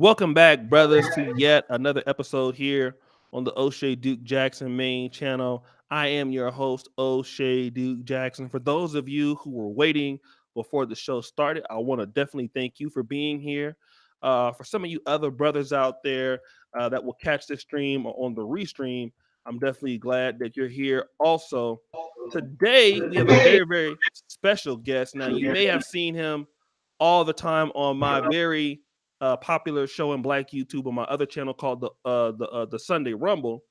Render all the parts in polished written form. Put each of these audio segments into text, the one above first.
Welcome back, brothers, to yet another episode here on the O'Shea Duke Jackson main channel. I am your host, O'Shea Duke Jackson. For those of you who were waiting before the show started, I want to definitely thank you for being here. For some of you other brothers out there that will catch this stream or on the restream, I'm definitely glad that you're here. Also, today we have a very, very special guest. Now, you may have seen him all the time on my very popular show in Black YouTube on my other channel called the Sunday Rumble,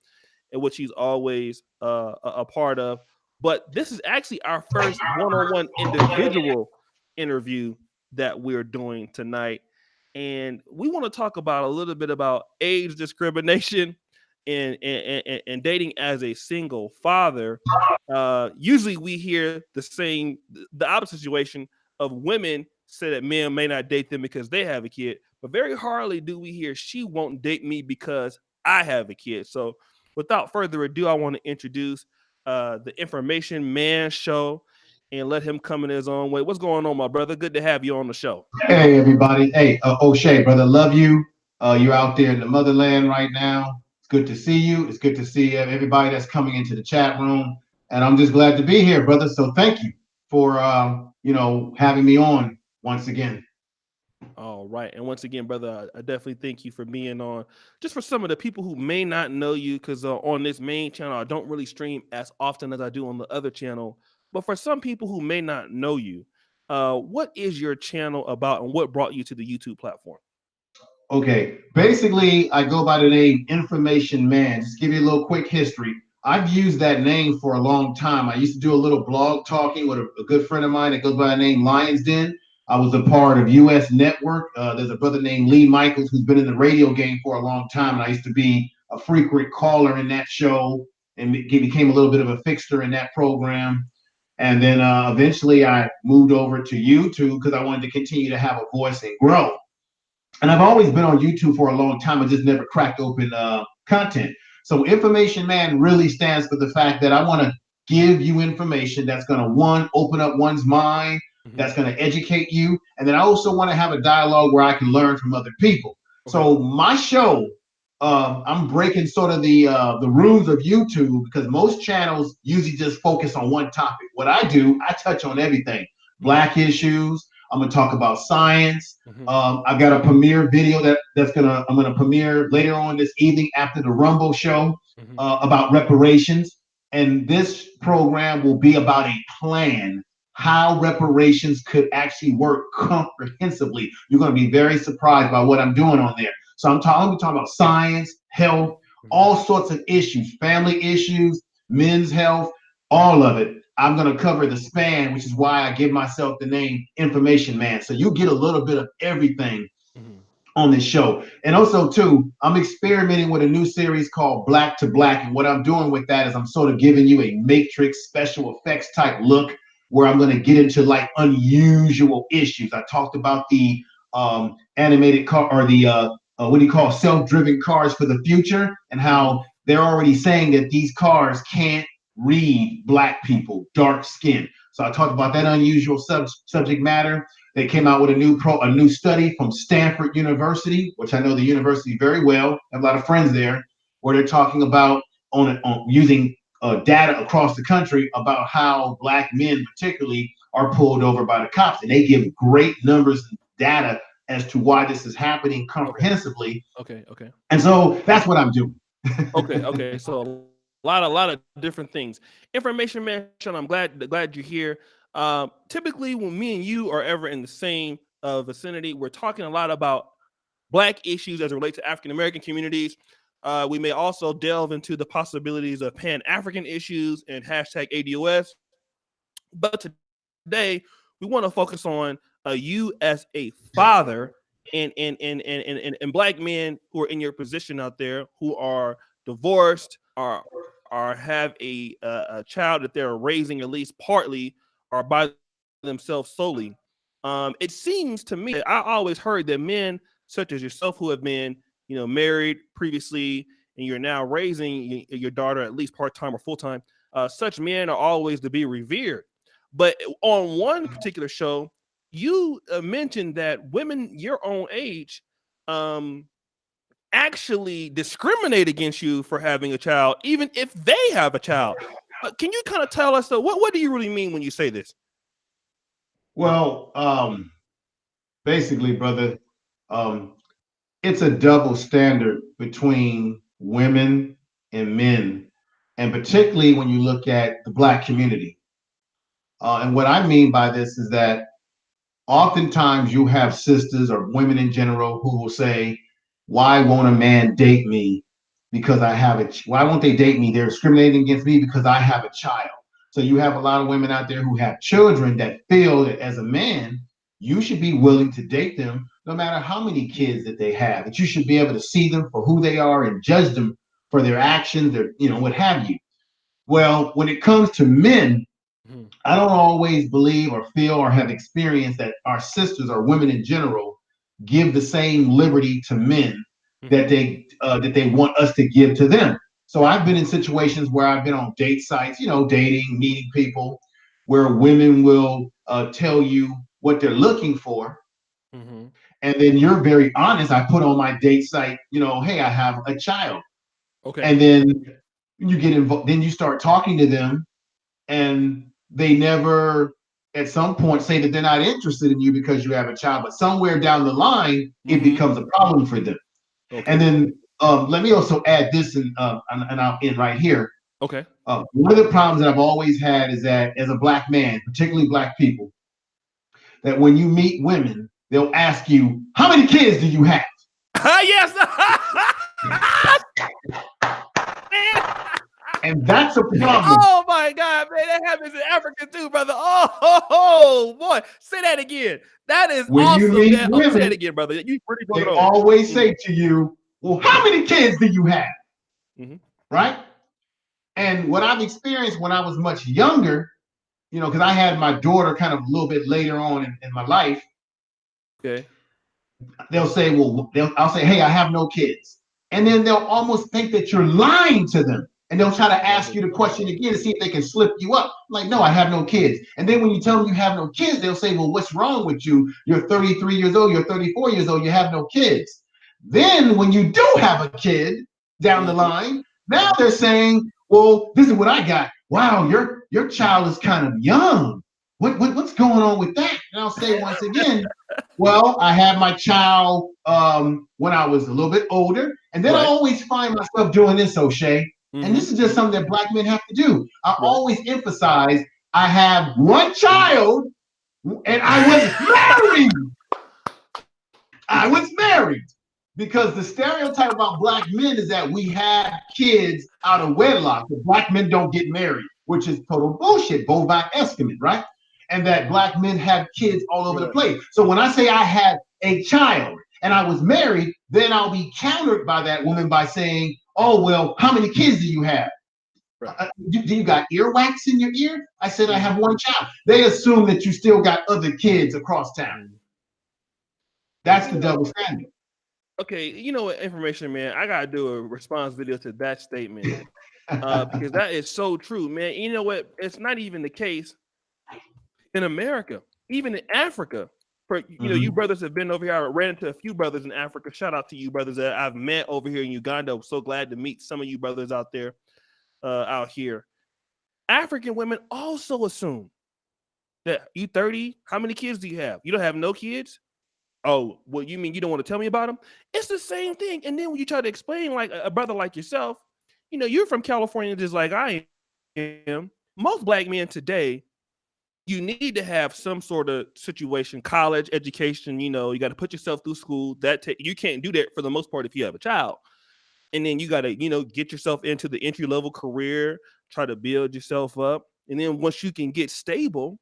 in which he's always a part of. But this is actually our first one-on-one individual interview that we're doing tonight, and we want to talk about a little bit about age discrimination and dating as a single father. Usually, we hear the opposite situation of women say that men may not date them because they have a kid, but very hardly do we hear she won't date me because I have a kid. So, without further ado, I want to introduce the Information Man Show and let him come in his own way. What's going on, my brother? Good to have you on the show. Hey everybody. Hey, O'Shea, brother, love you. You're out there in the motherland right now. It's good to see you. It's good to see everybody that's coming into the chat room, and I'm just glad to be here, brother. So thank you for having me on once again. All right. And once again, brother, I definitely thank you for being on. Just for some of the people who may not know you, because on this main channel, I don't really stream as often as I do on the other channel. But for some people who may not know you, what is your channel about and what brought you to the YouTube platform? Okay, basically, I go by the name Information Man. Just give you a little quick history. I've used that name for a long time. I used to do a little blog talking with a good friend of mine that goes by the name Lions Den. I was a part of US Network. There's a brother named Lee Michaels who's been in the radio game for a long time, and I used to be a frequent caller in that show and became a little bit of a fixture in that program. And then eventually I moved over to YouTube because I wanted to continue to have a voice and grow. And I've always been on YouTube for a long time. I just never cracked open content. So Information Man really stands for the fact that I want to give you information that's going to, one, open up one's mind, that's going to educate you. And then I also want to have a dialogue where I can learn from other people. Okay. So my show, I'm breaking sort of the rules of YouTube because most channels usually just focus on one topic. What I do, I touch on everything. Black issues, I'm gonna talk about science. I've got a premiere video I'm gonna premiere later on this evening after the Rumble show about reparations. And this program will be about a plan how reparations could actually work comprehensively. You're gonna be very surprised by what I'm doing on there. So I'm talking about science, health, all sorts of issues, family issues, men's health, all of it. I'm going to cover the span, which is why I give myself the name Information Man. So you get a little bit of everything on this show. And also, too, I'm experimenting with a new series called Black to Black. And what I'm doing with that is I'm sort of giving you a Matrix special effects type look where I'm going to get into like unusual issues. I talked about the animated car or the what do you call self-driven cars for the future and how they're already saying that these cars can't read black people, dark skin. So I talked about that unusual subject matter. They came out with a new study from Stanford University, which I know the university very well. I have a lot of friends there, where they're talking about on using data across the country about how black men particularly are pulled over by the cops, and they give great numbers and data as to why this is happening comprehensively. Okay. And so that's what I'm doing. Okay. So a lot of different things. Information Man, I'm glad you're here. Typically, when me and you are ever in the same vicinity, we're talking a lot about Black issues as it relates to African American communities. We may also delve into the possibilities of Pan-African issues and hashtag ADOS. But today, we want to focus on you as a father and Black men who are in your position out there who are divorced, are have a child that they're raising at least partly or by themselves solely. It seems to me, I always heard that men such as yourself who have been, married previously and you're now raising your daughter at least part-time or full-time, such men are always to be revered. But on one particular show, you mentioned that women your own age actually discriminate against you for having a child, even if they have a child. Can you kind of tell us, though, what do you really mean when you say this? Well, basically, brother, um, it's a double standard between women and men, and particularly when you look at the Black community. And what I mean by this is that oftentimes you have sisters or women in general who will say, "Why won't a man date me because I have why won't they date me? They're discriminating against me because I have a child." So you have a lot of women out there who have children that feel that as a man, you should be willing to date them no matter how many kids that they have. That you should be able to see them for who they are and judge them for their actions, their, what have you. Well, when it comes to men, I don't always believe or feel or have experienced that our sisters or women in general give the same liberty to men that they want us to give to them. So I've been in situations where I've been on date sites, dating, meeting people, where women will tell you what they're looking for, and then you're very honest. I put on my date site, hey, I have a child, Okay. and then you get involved. Then you start talking to them, and they never at some point say that they're not interested in you because you have a child, but somewhere down the line it becomes a problem for them. Okay. And then let me also add this, and I'll end right here. Okay. One of the problems that I've always had is that as a Black man, particularly Black people, that when you meet women, they'll ask you, "How many kids do you have?" Yes. And that's a problem. Oh my God, man, that happens in Africa too, brother. Oh boy, say that again. That is When you awesome, meet man. Oh, say it women, again, brother. You really brought they it home. always say to you, "Well, how many kids do you have?" Right? And what I've experienced when I was much younger, because I had my daughter kind of a little bit later on in my life, Okay. they'll say, I'll say, "Hey, I have no kids." And then they'll almost think that you're lying to them. And they'll try to ask you the question again to see if they can slip you up. Like, "No, I have no kids." And then when you tell them you have no kids, they'll say, "Well, what's wrong with you? You're 33 years old, you're 34 years old, you have no kids." Then when you do have a kid down the line, now they're saying, "Well, this is what I got. Wow, your child is kind of young. What's going on with that?" And I'll say once again, "Well, I had my child when I was a little bit older, and then I always find myself doing this, OShea, and this is just something that Black men have to do. I always emphasize I have one child, and I was married. I was married." Because the stereotype about Black men is that we have kids out of wedlock. That Black men don't get married, which is total bullshit, bovine excrement, right? And that Black men have kids all over the place. So when I say I had a child and I was married, then I'll be countered by that woman by saying, "Oh, well, how many kids do you have? Do you got earwax in your ear?" I said, "I have one child." They assume that you still got other kids across town. That's the double standard. Okay, you know what, information, man. I gotta do a response video to that statement because that is so true, man. You know what? It's not even the case in America, even in Africa. For you brothers have been over here. I ran into a few brothers in Africa. Shout out to you brothers that I've met over here in Uganda. I'm so glad to meet some of you brothers out there, out here. African women also assume that you 30. How many kids do you have? You don't have no kids? Oh, well, you mean you don't want to tell me about them? It's the same thing. And then when you try to explain, like a brother like yourself, you're from California just like I am. Most Black men today, you need to have some sort of situation, college education. You got to put yourself through school. You can't do that for the most part if you have a child. And then you got to, get yourself into the entry level career, try to build yourself up. And then once you can get stable,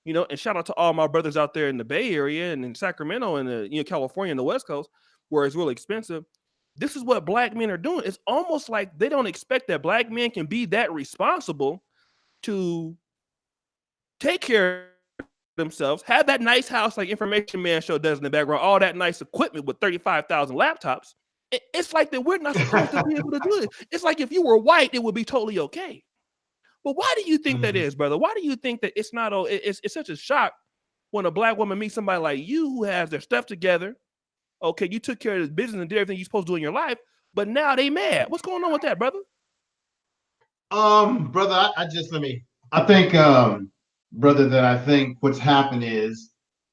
and shout out to all my brothers out there in the Bay Area and in Sacramento and California and the West Coast, where it's really expensive. This is what Black men are doing. It's almost like they don't expect that Black men can be that responsible to take care of themselves, have that nice house like Information Man Show does in the background, all that nice equipment with 35,000 laptops. It's like that we're not supposed to be able to do it. It's like if you were white, it would be totally okay. But why do you think that is, brother? Why do you think that it's not? It's such a shock when a Black woman meets somebody like you who has their stuff together, Okay, you took care of this business and did everything you're supposed to do in your life, but now they mad. What's going on with that, brother? Brother, I think, brother, that I think what's happened is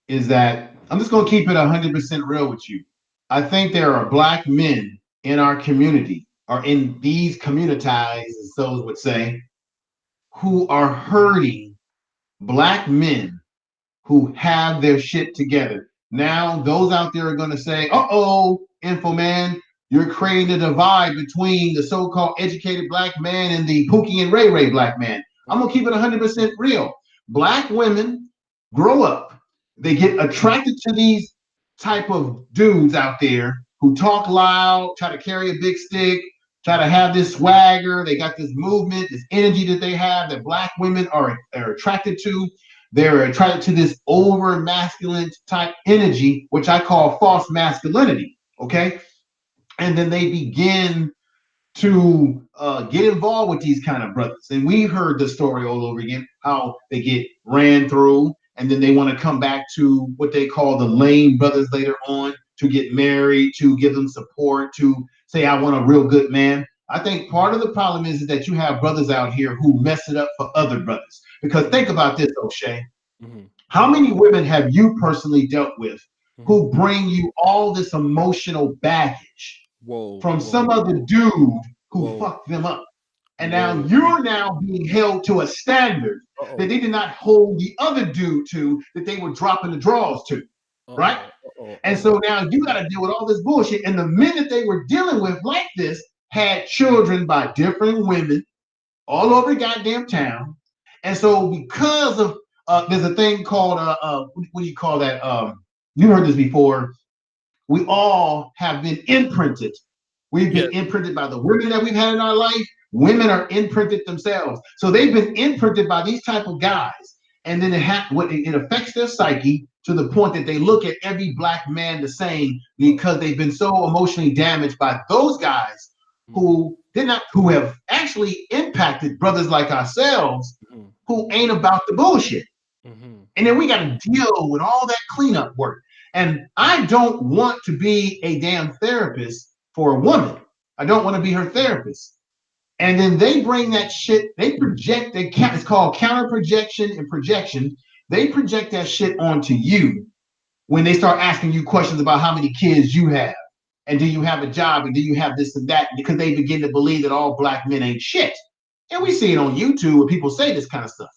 that I'm just gonna keep it 100% real with you. I think there are black men in our community, or in these communities, as those would say, who are hurting black men who have their shit together. Now, those out there are going to say, uh-oh, info man, you're creating a divide between the so-called educated black man and the Pookie and Ray Ray black man. I'm going to keep it 100% real. Black women grow up. They get attracted to these type of dudes out there who talk loud, try to carry a big stick, try to have this swagger. They got this movement, this energy that they have that black women are attracted to. They're attracted to this over masculine type energy, which I call false masculinity. Okay. And then they begin to get involved with these kind of brothers. And we heard the story all over again, how they get ran through and then they want to come back to what they call the lame brothers later on to get married, to give them support, to say, I want a real good man. I think part of the problem is that you have brothers out here who mess it up for other brothers. Because think about this, O'Shea. Mm-hmm. How many women have you personally dealt with who bring you all this emotional baggage from some other dude who fucked them up? And now you're now being held to a standard that they did not hold the other dude to, that they were dropping the draws to, right? And so now you got to deal with all this bullshit. And the men that they were dealing with like this had children by different women all over the goddamn town. And so because of there's a thing called what do you call that? You heard this before. We all have been imprinted. We've been imprinted by the women that we've had in our life. Women are imprinted themselves, so they've been imprinted by these type of guys, and then it affects their psyche to the point that they look at every black man the same because they've been so emotionally damaged by those guys who have actually impacted brothers like ourselves who ain't about the bullshit. And then we got to deal with all that cleanup work. And I don't want to be a damn therapist for a woman. I don't want to be her therapist. And then they bring that shit, they project, it's called counter projection and projection. They project that shit onto you when they start asking you questions about how many kids you have. And do you have a job? And do you have this and that? Because they begin to believe that all black men ain't shit. And we see it on YouTube where people say this kind of stuff.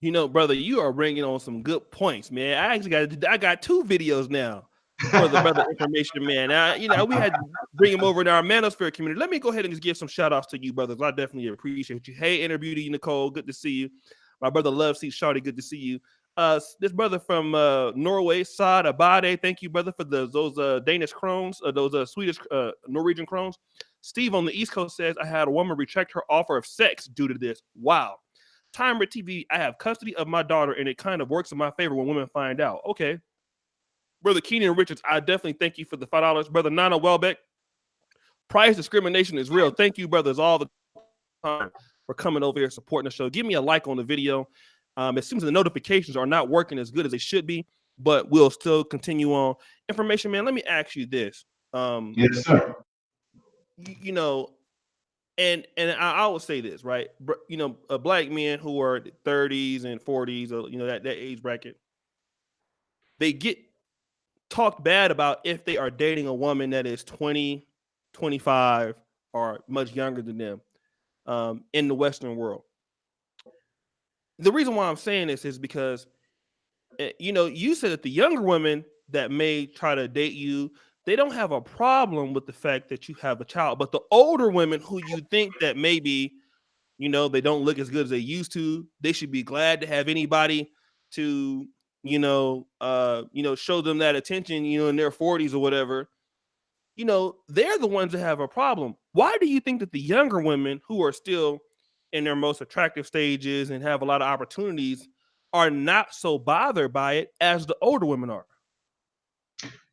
You know, brother, you are bringing on some good points, man. I got 2 videos now for the brother information, man. Now, you know, we had to bring him over in our manosphere community. Let me go ahead and just give some shout outs to you, brothers. I definitely appreciate you. Hey, Interview to you, Nicole. Good to see you. My brother Love C. Shawty, good to see you. This brother from Norway, Saad Abade. Thank you, brother, for those Danish crones, those Swedish Norwegian crones. Steve on the East Coast says, I had a woman reject her offer of sex due to this. Wow. Timer TV, I have custody of my daughter, and it kind of works in my favor when women find out. Okay. Brother Keenan Richards, I definitely thank you for the $5. Brother Nana Welbeck, price discrimination is real. Thank you, brothers, all the time for coming over here supporting the show. Give me a like on the video. It seems the notifications are not working as good as they should be, but we'll still continue on. Information, man, let me ask you this. Yes, sir. You know, and I would say this, right? You know, black men who are 30s and 40s, or, you know, that age bracket, they get talked bad about if they are dating a woman that is 20, 25, or much younger than them in the Western world. The reason why I'm saying this is because, you know, you said that the younger women that may try to date you, they don't have a problem with the fact that you have a child. But the older women who you think that maybe, you know, they don't look as good as they used to, they should be glad to have anybody to, show them that attention, you know, in their 40s or whatever. You know, they're the ones that have a problem. Why do you think that the younger women who are still in their most attractive stages and have a lot of opportunities are not so bothered by it as the older women are?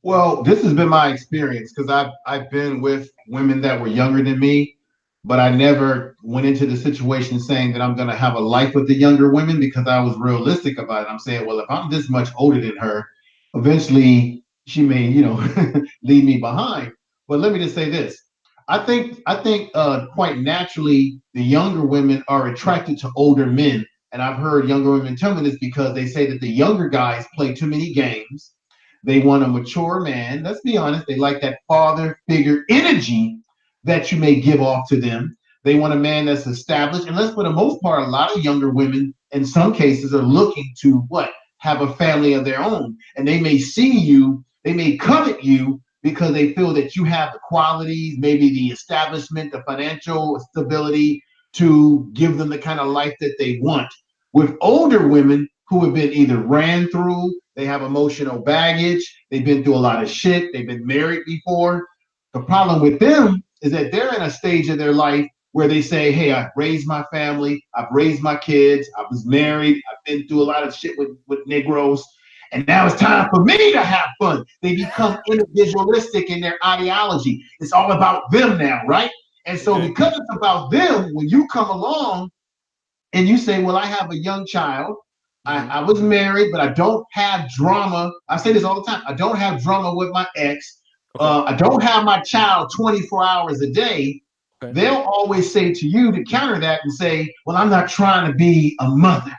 Well, this has been my experience because I've been with women that were younger than me, but I never went into the situation saying that I'm going to have a life with the younger women because I was realistic about it. I'm saying, well, if I'm this much older than her eventually she may, leave me behind. But let me just say this. I think quite naturally the younger women are attracted to older men. And I've heard younger women tell me this because they say that the younger guys play too many games. They want a mature man. Let's be honest, they like that father figure energy that you may give off to them. They want a man that's established. And let's, for the most part, a lot of younger women in some cases are looking to what? Have a family of their own. And they may see you, they may covet you because they feel that you have the qualities, maybe the establishment, the financial stability to give them the kind of life that they want. With older women who have been either ran through, they have emotional baggage, they've been through a lot of shit, they've been married before. The problem with them is that they're in a stage of their life where they say, hey, I've raised my family, I've raised my kids, I was married, I've been through a lot of shit with Negroes, and now it's time for me to have fun. They become individualistic in their ideology. It's all about them now, right? And so, Okay. because it's about them, when you come along and you say, well, I have a young child, Mm-hmm. I was married, but I don't have drama. I say this all the time. I don't have drama with my ex. Okay. I don't have my child 24 hours a day. Okay. They'll always say to you to counter that and say, well, I'm not trying to be a mother.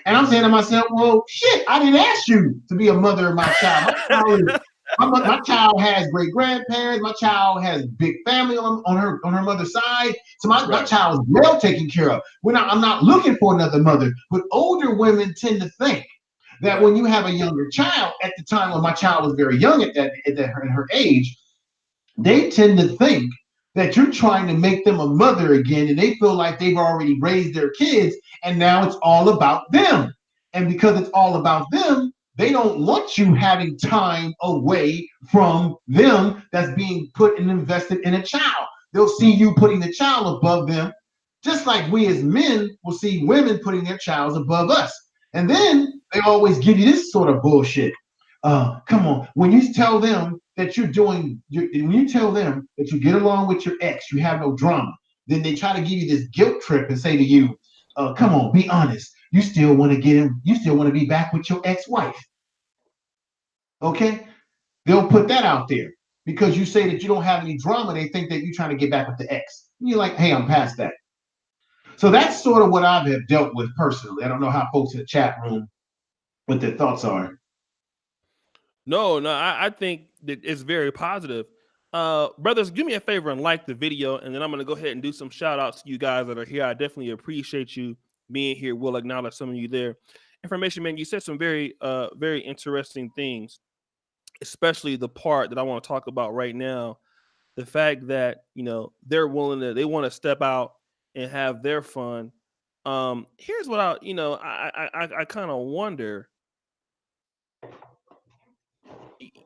And I'm saying to myself, well, shit, I didn't ask you to be a mother of my child. My child has great grandparents. My child has big family on her mother's side. So my Right. child is well taken care of. I'm not looking for another mother. But older women tend to think that Right. when you have a younger child, at the time when my child was very young in her age, they tend to think that you're trying to make them a mother again, and they feel like they've already raised their kids and now it's all about them. And because it's all about them, they don't want you having time away from them that's being put and invested in a child. They'll see you putting the child above them, just like we as men will see women putting their child above us. And then they always give you this sort of bullshit. Come on, when you tell them that when you tell them that you get along with your ex, you have no drama, then they try to give you this guilt trip and say to you, come on, be honest. You still want to get him, you still want to be back with your ex-wife. Okay? They'll put that out there because you say that you don't have any drama. They think that you're trying to get back with the ex. And you're like, hey, I'm past that. So that's sort of what I've have dealt with personally. I don't know how folks in the chat room what their thoughts are. No, no, I think that it's very positive. Brothers, do me a favor and like the video, and then I'm gonna go ahead and do some shout outs to you guys that are here. I definitely appreciate you being here. We'll acknowledge some of you there. Information, man, you said some very interesting things, especially the part that I want to talk about right now. The fact that they want to step out and have their fun. Here's what I kind of wonder.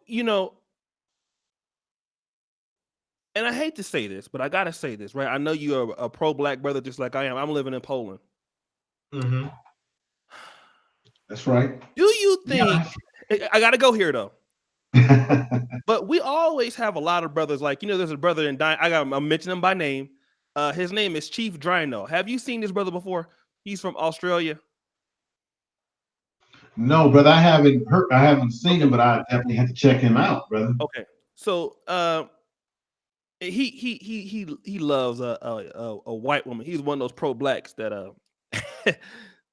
You know, and I hate to say this, but I gotta say this, right? I know you're a pro-black brother, just like I am. I'm living in Poland. Mm-hmm. That's right. Do you Yeah. think? I gotta go here though. But we always have a lot of brothers. Like there's a brother in. I'm mentioning him by name. His name is Chief Drino. Have you seen this brother before? He's from Australia. No, brother, I haven't seen him, Okay. but I definitely have to check him out, brother. Okay. So he loves a white woman. He's one of those pro-blacks that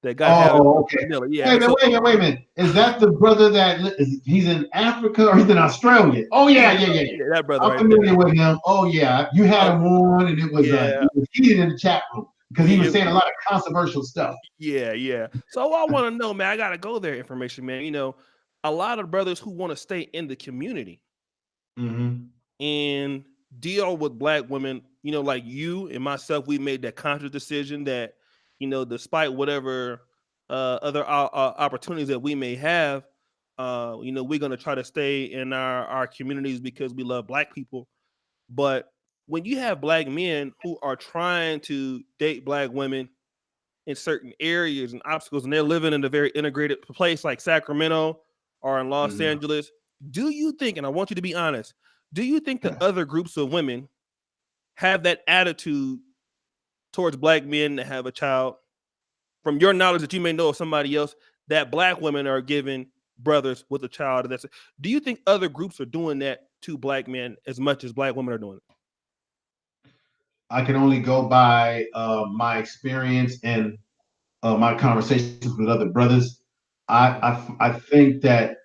that got habits Oh, of okay. vanilla. Wait Yeah. a minute, So wait a minute. Is that the brother he's in Africa or he's in Australia? Oh he's yeah, yeah, yeah, yeah. yeah, that brother I'm right there. familiar with him. Oh yeah, you had Oh him on, and yeah. it was heated in the chat room because he was It, saying a lot of controversial stuff. yeah. So I want to know, man. I gotta go there. Information, man. A lot of brothers who want to stay in the community Mm-hmm. and deal with black women. Like you and myself, we made that conscious decision that, despite whatever other opportunities that we may have, we're gonna try to stay in our communities because we love black people. But when you have black men who are trying to date black women in certain areas and obstacles, and they're living in a very integrated place like Sacramento or in Los Mm-hmm. Angeles, do you think, and I want you to be honest, do you think the Yes. other groups of women have that attitude towards black men that have a child, from your knowledge that you may know of somebody else, that black women are giving brothers with a child. Do you think other groups are doing that to black men as much as black women are doing it? I can only go by my experience and my conversations with other brothers. I think that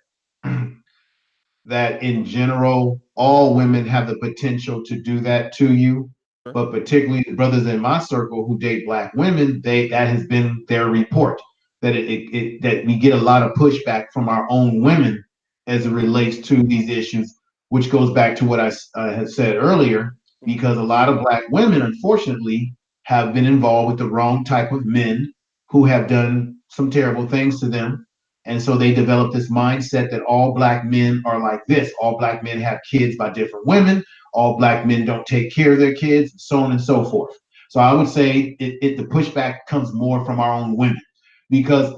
that in general, all women have the potential to do that to you. Sure. But particularly the brothers in my circle who date black women, that has been their report that that we get a lot of pushback from our own women as it relates to these issues, which goes back to what I had said earlier, because a lot of black women, unfortunately, have been involved with the wrong type of men who have done some terrible things to them, and so they developed this mindset that all black men are like this. All black men have kids by different women. All black men don't take care of their kids, and so on and so forth. So I would say the pushback comes more from our own women, because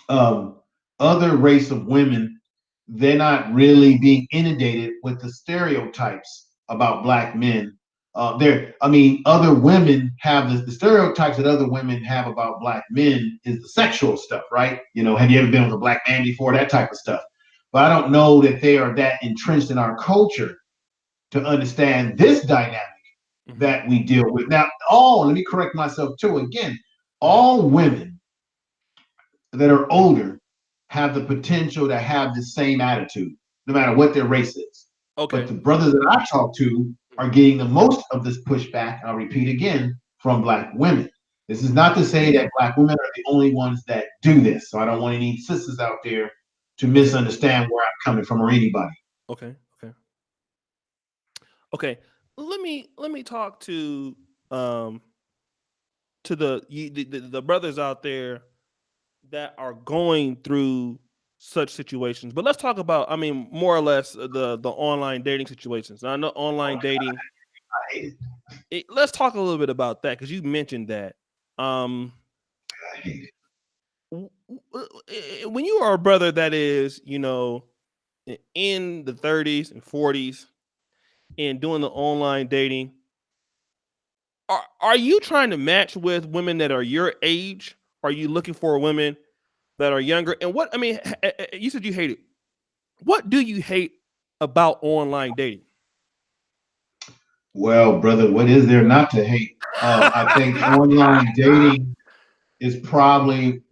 um, other race of women, they're not really being inundated with the stereotypes about black men. Other women have the stereotypes that other women have about black men is the sexual stuff, right? Have you ever been with a black man before? That type of stuff. But I don't know that they are that entrenched in our culture to understand this dynamic that we deal with. Now, let me correct myself too. Again, all women that are older have the potential to have the same attitude, no matter what their race is. But Okay. the brothers that I talk to are getting the most of this pushback, I'll repeat again, from black women. This is not to say that black women are the only ones that do this. So I don't want any sisters out there to misunderstand where I'm coming from or anybody. Okay. Okay. Okay. Let me talk um to the brothers out there that are going through such situations. But let's talk about, I mean, more or less the online dating situations. I know online dating. I hate it. Let's talk a little bit about that because you mentioned that. Um, I hate it. when you are a brother that is, in the 30s and 40s and doing the online dating, are you trying to match with women that are your age? Are you looking for women that are younger? And what I mean, you said you hate it. What do you hate about online dating? Well, brother, what is there not to hate? I think online dating is probably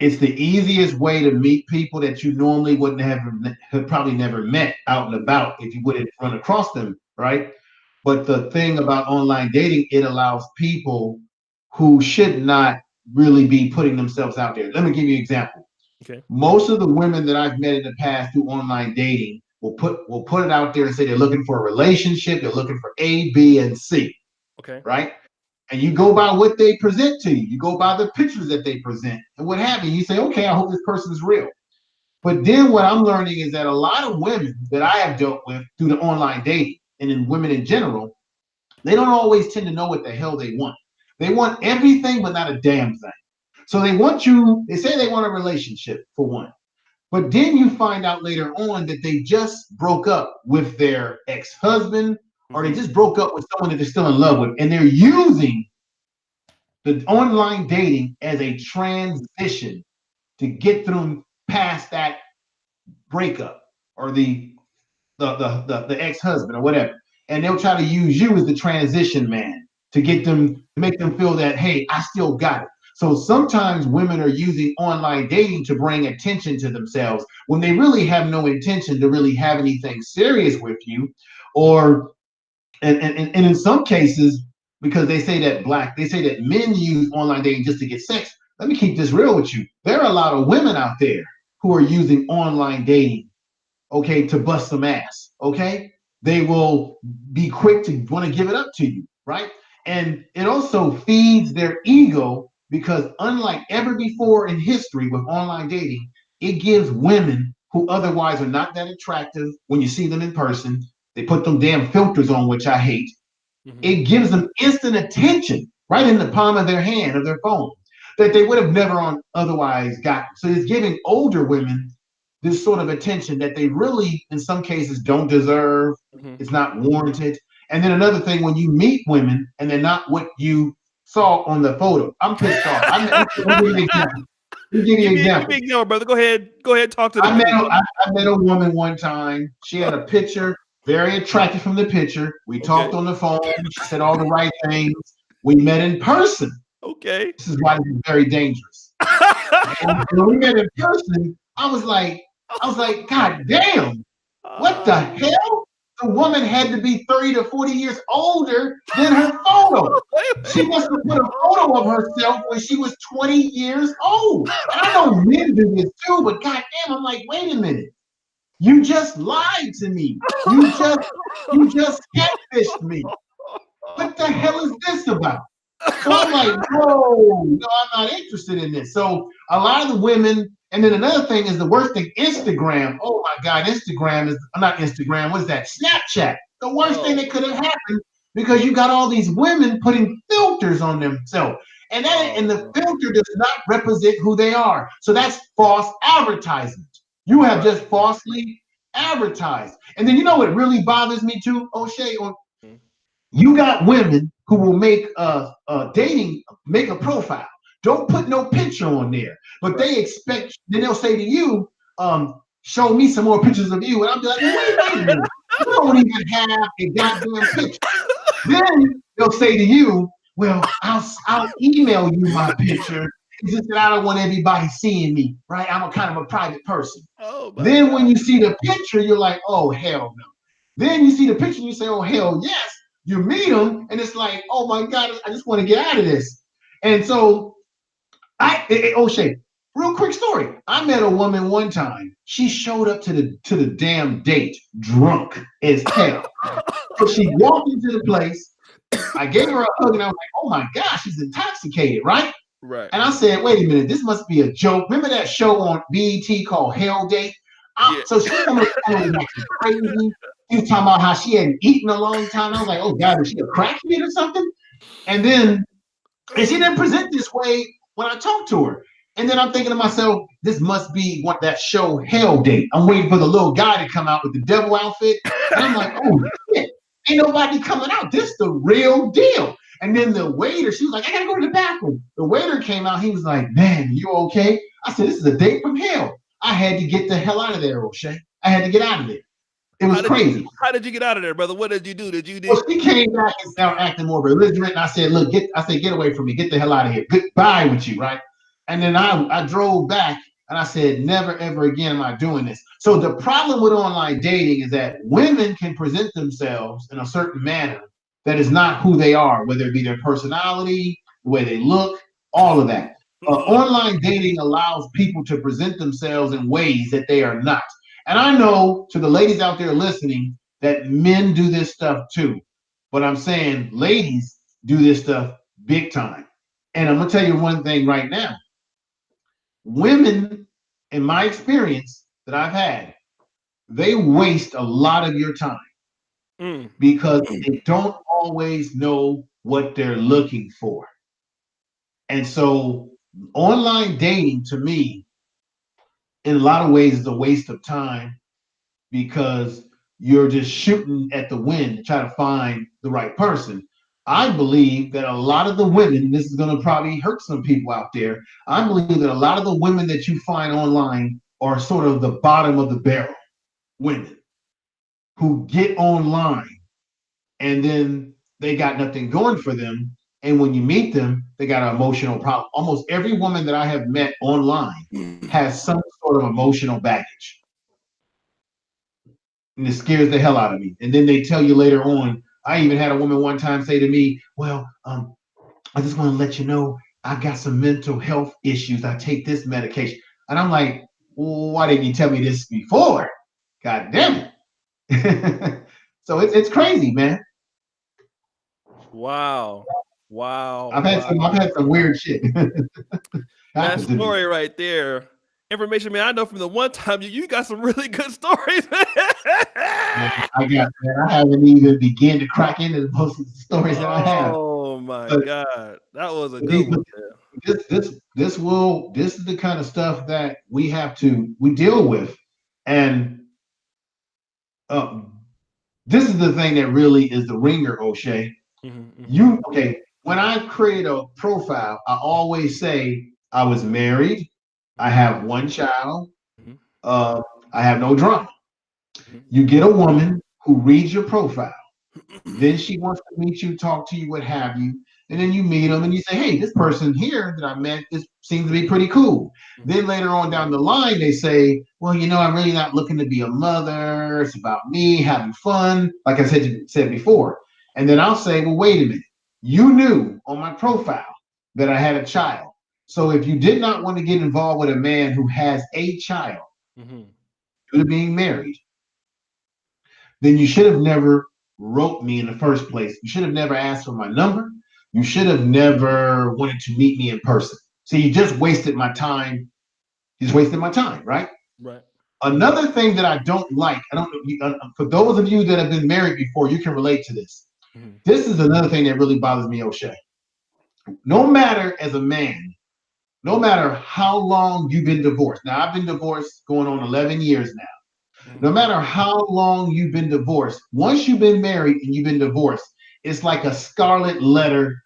it's the easiest way to meet people that you normally wouldn't have probably never met out and about if you wouldn't run across them, right? But the thing about online dating, it allows people who should not really be putting themselves out there. Let me give you an example. Okay. Most of the women that I've met in the past through online dating will put it out there and say they're looking for a relationship, they're looking for A, B, and C, Okay. right? And you go by what they present to you. You go by the pictures that they present and what have you. You say, okay, I hope this person is real. But then what I'm learning is that a lot of women that I have dealt with through the online dating and in women in general, they don't always tend to know what the hell they want. They want everything, but not a damn thing. So they say they want a relationship for one. But then you find out later on that they just broke up with their ex-husband or they just broke up with someone that they're still in love with. And they're using the online dating as a transition to get them past that breakup or the ex-husband or whatever. And they'll try to use you as the transition man to get them to make them feel that, hey, I still got it. So sometimes women are using online dating to bring attention to themselves when they really have no intention to really have anything serious with you. Or and in some cases, because they say that men use online dating just to get sex. Let me keep this real with you. There are a lot of women out there who are using online dating, okay, to bust some ass, okay? They will be quick to want to give it up to you, right? And it also feeds their ego because, unlike ever before in history with online dating, it gives women who otherwise are not that attractive when you see them in person, they put them damn filters on, which I hate. It gives them instant attention right in the palm of their hand of their phone that they would have never otherwise gotten. So it's giving older women this sort of attention that they really, in some cases, don't deserve. It's not warranted. And then another thing, when you meet women and they're not what you saw on the photo, I'm pissed off. I'm giving you an example. Let me give you an Give example. me an example, brother. Go ahead. Go ahead. Talk to the I met people. a, I, I met a woman one time. She had a picture, very attractive from the picture. We Okay. talked on the phone. She said all the right things. We met in person. Okay. This is why this is very dangerous. And when we met in person, I was like, God damn, what the hell? The woman had to be 30 to 40 years older than her photo. She must have put a photo of herself when she was 20 years old. And I know men do this too, but God damn, I'm like, wait a minute. You just lied to me. You just catfished me. What the hell is this about? So I'm like, whoa, no, I'm not interested in this. So a lot of the women, and then another thing is the worst thing, Instagram. Oh my God, Instagram is not Instagram. What is that? Snapchat. The worst thing that could have happened because you got all these women putting filters on themselves. And the filter does not represent who they are. So that's false advertisement. You have just falsely advertised. And then you know what really bothers me too, O'Shea, you got women who will make make a profile. Don't put no picture on there, but they expect. Then they'll say to you, "Show me some more pictures of you," and I'll be like, well, "Wait a minute, you don't even have a goddamn picture." Then they'll say to you, "Well, I'll email you my picture. It's just that I don't want everybody seeing me, right? I'm a kind of a private person." Oh my Then when God. you see the picture, you're like, "Oh hell no." Then you see the picture and you say, "Oh hell yes." You meet them and it's like, "Oh my God, I just want to get out of this." And so O'Shea, real quick story. I met a woman one time. She showed up to the damn date drunk as hell. So she walked into the place. I gave her a hug and I was like, "Oh my gosh, she's intoxicated, right?" Right. And I said, "Wait a minute, this must be a joke." Remember that show on BET called Hell Date? Yeah. So she coming was acting crazy. She was talking about how she hadn't eaten a long time. I was like, "Oh God, is she a crackhead or something?" And then, and she didn't present this way when I talked to her. And then I'm thinking to myself, this must be what that show Hell Date. I'm waiting for the little guy to come out with the devil outfit. And I'm like, "Oh shit, ain't nobody coming out. This the real deal." And then the waiter, she was like, "I gotta go to the bathroom." The waiter came out. He was like, "Man, you okay?" I said, "This is a date from hell." I had to get the hell out of there, O'Shea. I had to get out of there. It was crazy. How did you get out of there, brother? What did you do? Well, she came back and started acting more belligerent. And I said, "Look, get away from me. Get the hell out of here. Goodbye with you, right?" And then I drove back and I said, "Never, ever again am I doing this." So the problem with online dating is that women can present themselves in a certain manner that is not who they are, whether it be their personality, the way they look, all of that. Online dating allows people to present themselves in ways that they are not. And I know to the ladies out there listening that men do this stuff too. But I'm saying ladies do this stuff big time. And I'm going to tell you one thing right now. Women, in my experience that I've had, they waste a lot of your time because they don't always know what they're looking for. And so online dating to me, in a lot of ways, is a waste of time because you're just shooting at the wind to try to find the right person. I believe that a lot of the women, this is going to probably hurt some people out there. I believe that a lot of the women that you find online are sort of the bottom of the barrel women who get online and then they got nothing going for them. And when you meet them, they got an emotional problem. Almost every woman that I have met online has some sort of emotional baggage. And it scares the hell out of me. And then they tell you later on. I even had a woman one time say to me, "Well, I just want to let you know I got some mental health issues. I take this medication." And I'm like, well, "Why didn't you tell me this before? God damn it!" So it's crazy, man. Wow. Wow. I've had some weird shit That happen to me. story right there. Information, man. I know from the one time you got some really good stories, man. Man, I haven't even begun to crack into most of the stories that I have. Oh my But God. That was a good these, one. this is the kind of stuff that we deal with, and um, this is the thing that really is the ringer, O'Shea. Okay? When I create a profile, I always say I was married, I have one child. Mhm. Uh, I have no drama. Mhm. You get a woman who reads your profile. Then she wants to meet you, talk to you, what have you. And then Mhm. you meet them and you say, hey, this person here that I met seems to be pretty cool. Mhm. Then later on down the line, they say, well, I'm really not looking to be a mother. It's about me having fun, like I said before. And then I'll say, well, wait a minute. You knew on my profile that I had a child. So if you did not want to get involved with a man who has a child Mhm. due to being married, then you should have never wrote me in the first place. You should have never asked for my number. You should have never wanted to meet me in person. So you just wasted my time. You just wasted my time, right? Right. Another thing that I don't like, I don't know, for those of you that have been married before, you can relate to this. Mhm. This is another thing that really bothers me, O'Shea. No matter as a man, no matter how long you've been divorced. Now, I've been divorced going on 11 years now. No Mhm. matter how long you've been divorced, once you've been married and you've been divorced, it's like a scarlet letter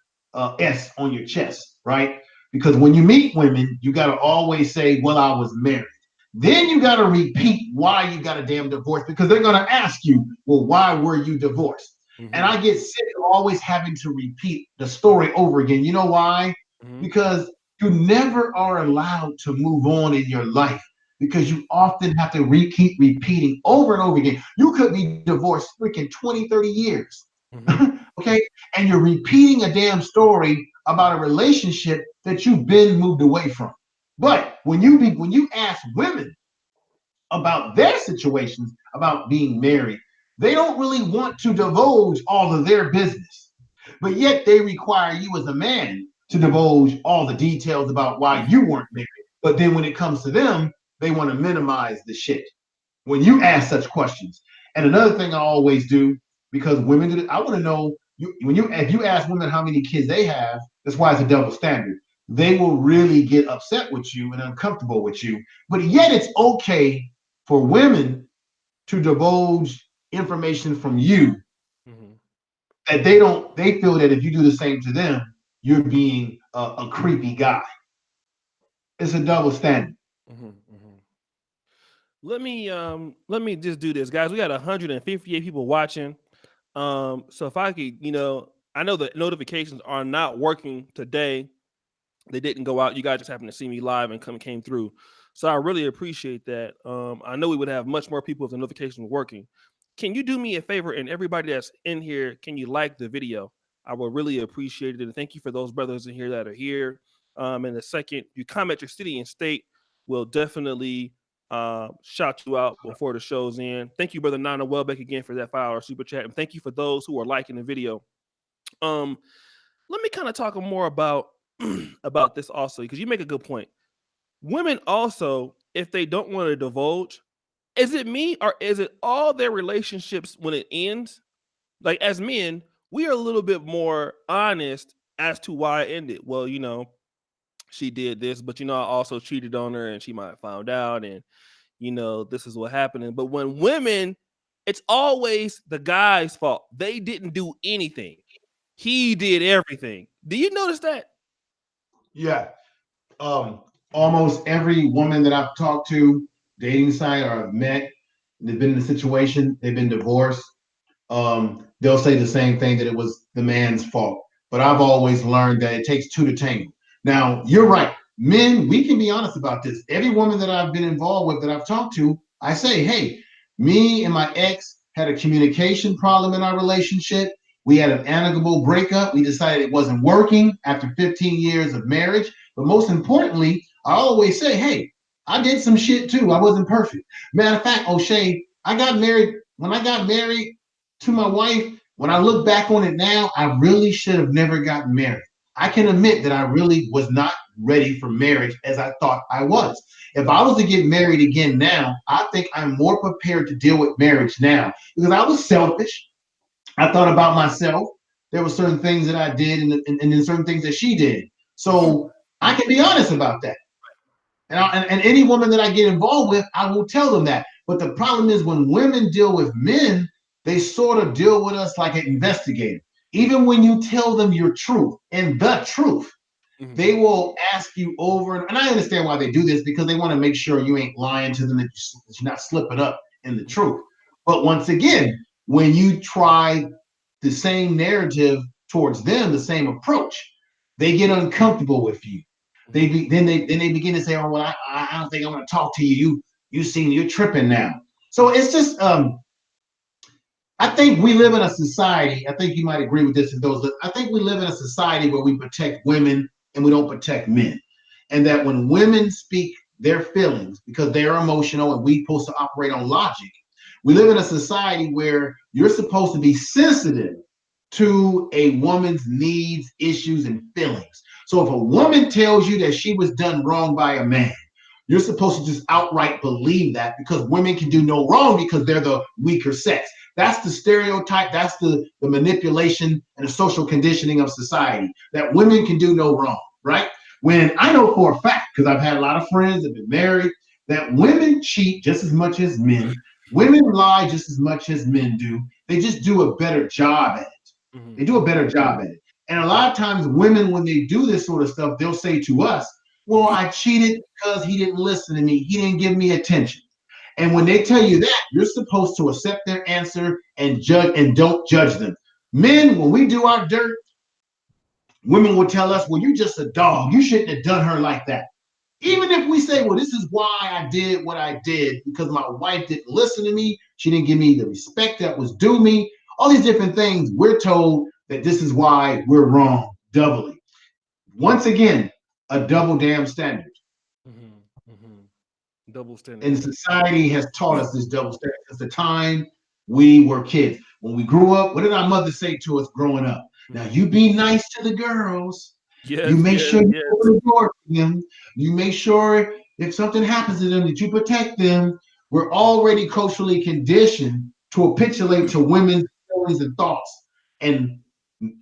S on your chest, right? Because when you meet women, you got to always say, well, I was married. Then you got to repeat why you got a damn divorce because they're going to ask you, well, why were you divorced? And Mhm. I get sick of always having to repeat the story over again. You know why? Mhm. Because you never are allowed to move on in your life because you often have to keep repeating over and over again. You could be divorced freaking 20, 30 years. Mhm. Okay. And you're repeating a damn story about a relationship that you've been moved away from. But when you ask women about their situations about being married, they don't really want to divulge all of their business. But yet they require you as a man to divulge all the details about why you weren't married. But then when it comes to them, they want to minimize the shit when you ask such questions. And another thing I always do, because women do, I want to know if you ask women how many kids they have, that's why it's a double standard. They will really get upset with you and uncomfortable with you. But yet it's okay for women to divulge information from you Mhm. that they feel that if you do the same to them, you're being a creepy guy. It's a double standard. Mhm. Mhm. Let me just do this, guys. We got 158 people watching. So if I could, I know the notifications are not working today. They didn't go out. You guys just happened to see me live and came through. So I really appreciate that. I know we would have much more people if the notifications were working. Can you do me a favor and everybody that's in here, can you like the video? I would really appreciate it. And thank you for those brothers in here that are here. In a second, you comment your city and state. We'll definitely shout you out before the show's in. Thank you, brother Nana Welbeck, again for that 5-hour super chat. And thank you for those who are liking the video. Um, Let me kind of talk more about about this also because you make a good point. Women also, if they don't want to divulge, is it me or is it all their relationships when it ends? Like as men, we are a little bit more honest as to why it ended. Well, she did this, but I also cheated on her and she might have found out and this is what happened. But when women, it's always the guy's fault. They didn't do anything. He did everything. Do you notice that? Yeah. um, Almost every woman that I've talked to, dating site or I've met, they've been in a situation, they've been divorced. They'll say the same thing that it was the man's fault. But I've always learned that it takes two to tango. Now, you're right. Men, we can be honest about this. Every woman that I've been involved with that I've talked to, I say, hey, me and my ex had a communication problem in our relationship. We had an amicable breakup. We decided it wasn't working after 15 years of marriage. But most importantly, I always say, hey, I did some shit too. I wasn't perfect. Matter of fact, O'Shea, I got married. When I got married to my wife, when I look back on it now, I really should have never gotten married. I can admit that I really was not ready for marriage as I thought I was. If I was to get married again now, I think I'm more prepared to deal with marriage now because I was selfish. I thought about myself. There were certain things that I did and then certain things that she did. Mhm. So I can be honest about that. And any woman that I get involved with, I will tell them that. But the problem is when women deal with men, they sort of deal with us like an investigator. Even when you tell them your truth and the truth, They will ask you over, and I understand why they do this, because they want to make sure you ain't lying to them, that you're not slipping up in the truth. But once again, when you try the same narrative towards them, the same approach, they get uncomfortable with you. Then they begin to say, "Oh well, I don't think I want to talk to you. You seem you're tripping now." So it's just I think we live in a society. I think you might agree with this. And those, I think we live in a society where we protect women and we don't protect men, and that when women speak their feelings because they are emotional and we supposed to operate on logic, we live in a society where you're supposed to be sensitive to a woman's needs, issues, and feelings. So if a woman tells you that she was done wrong by a man, you're supposed to just outright believe that, because women can do no wrong because they're the weaker sex. That's the stereotype. That's the manipulation and the social conditioning of society, that women can do no wrong, right? When I know for a fact, because I've had a lot of friends that have been married, that women cheat just as much as men. Women lie just as much as men do. They just do a better job at it. They do a better job at it. And a lot of times women, when they do this sort of stuff, they'll say to us, well, I cheated because he didn't listen to me. He didn't give me attention. And when they tell you that, you're supposed to accept their answer and judge, and don't judge them. Men, when we do our dirt, women will tell us, well, you're just a dog. You shouldn't have done her like that. Even if we say, well, this is why I did what I did, because my wife didn't listen to me. She didn't give me the respect that was due me. All these different things, we're told that this is why we're wrong doubly. Once again, a double damn standard. Double standard. And society has taught us this double standard since the time we were kids. When we grew up, what did our mother say to us growing up? Now, you be nice to the girls. You make sure you open the door for them. You make sure if something happens to them that you protect them. We're already culturally conditioned to capitulate to women's feelings and thoughts. And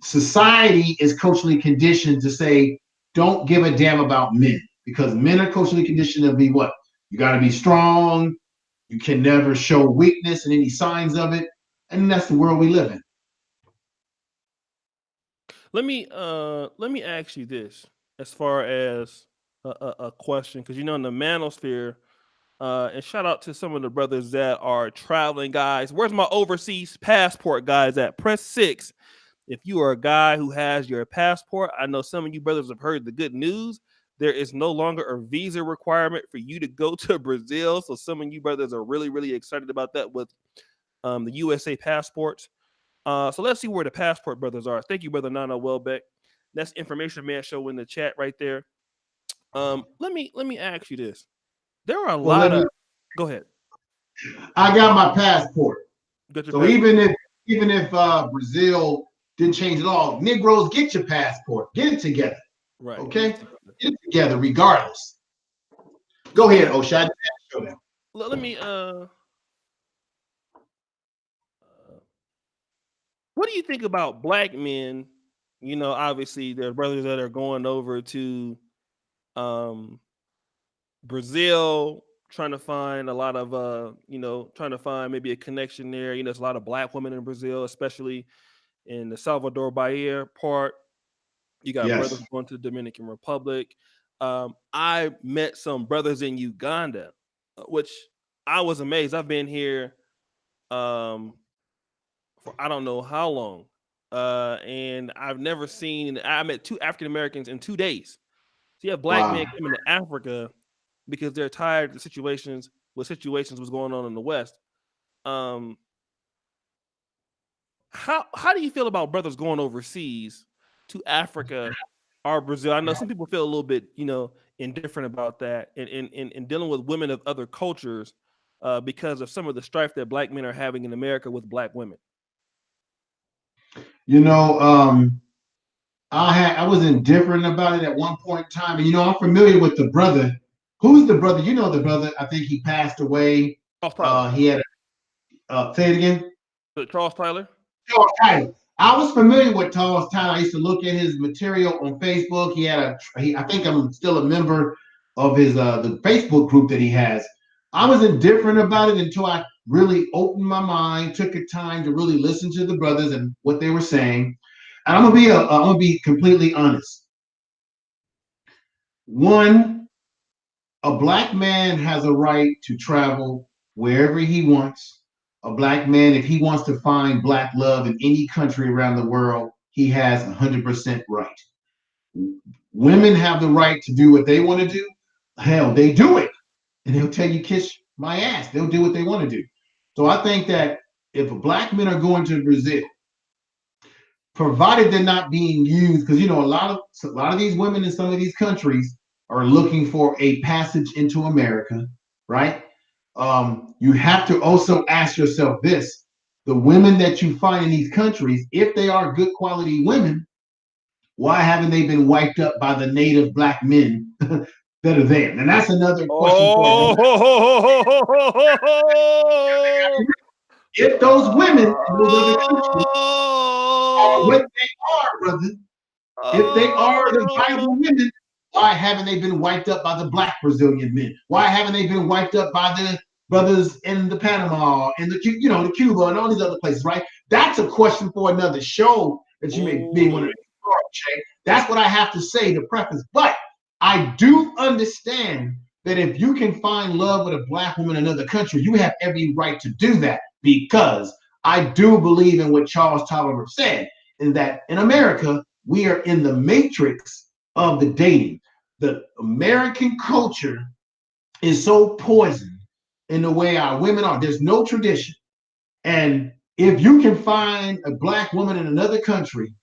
society is culturally conditioned to say, don't give a damn about men, because men are culturally conditioned to be what? You got to be strong. You can never show weakness and any signs of it. And that's the world we live in. Let me ask you this, as far as a question, because in the manosphere, and shout out to some of the brothers that are traveling guys. Where's my overseas passport guys at? Press 6 if you are a guy who has your passport. I know some of you brothers have heard the good news. There is no longer a visa requirement for you to go to Brazil. So some of you brothers are really, really excited about that with the USA passports. So let's see where the passport brothers are. Thank you, brother Nana Welbeck. That's Information Man Show in the chat right there. Let me ask you this. There are a lot of. Go ahead. I got my passport. So passport. even if Brazil didn't change at all, Negroes, get your passport. Get it together. Right. Okay. Get it together, regardless. Go ahead, OShea. Let me. What do you think about black men? Obviously, there are brothers that are going over to Brazil, trying to find a lot of trying to find maybe a connection there. There's a lot of black women in Brazil, especially in the Salvador Bahia part. You got brothers going to the Dominican Republic. I met some brothers in Uganda, which I was amazed. I've been here for I don't know how long, and I've never seen. I met 2 African Americans in 2 days. So you have black men coming to Africa because they're tired of the situations was going on in the West. How do you feel about brothers going overseas to Africa or Brazil? I know some people feel a little bit indifferent about that, and dealing with women of other cultures because of some of the strife that black men are having in America with black women. I was indifferent about it at one point in time, and I'm familiar with the brother. Who's the brother? The brother. I think he passed away. He had say it again. Charles Tyler. Charles Tyler. I was familiar with Charles Tyler. I used to look at his material on Facebook. I think I'm still a member of his the Facebook group that he has. I was indifferent about it until I really opened my mind, took the time to really listen to the brothers and what they were saying. And I'm gonna be completely honest. One, a black man has a right to travel wherever he wants. A black man, if he wants to find black love in any country around the world, he has 100% right. Women have the right to do what they want to do. Hell, they do it. And they'll tell you, kiss my ass. They'll do what they want to do. So I think that if black men are going to Brazil, provided they're not being used, because a lot of these women in some of these countries are looking for a passage into America, right? You have to also ask yourself this: the women that you find in these countries, if they are good quality women, why haven't they been wiped up by the native black men that are there? And that's another question for Oh, another. If those women in those other countries are what they are, brother, if they are the vital women, why haven't they been wiped up by the black Brazilian men? Why haven't they been wiped up by the brothers in the Panama and the Cuba and all these other places, right? That's a question for another show that you may want to explore, Jay. That's what I have to say to preface. But I do understand that if you can find love with a black woman in another country, you have every right to do that, because I do believe in what Charles Tolliver said, is that in America, we are in the matrix of the dating. The American culture is so poisoned in the way our women are. There's no tradition. And if you can find a black woman in another country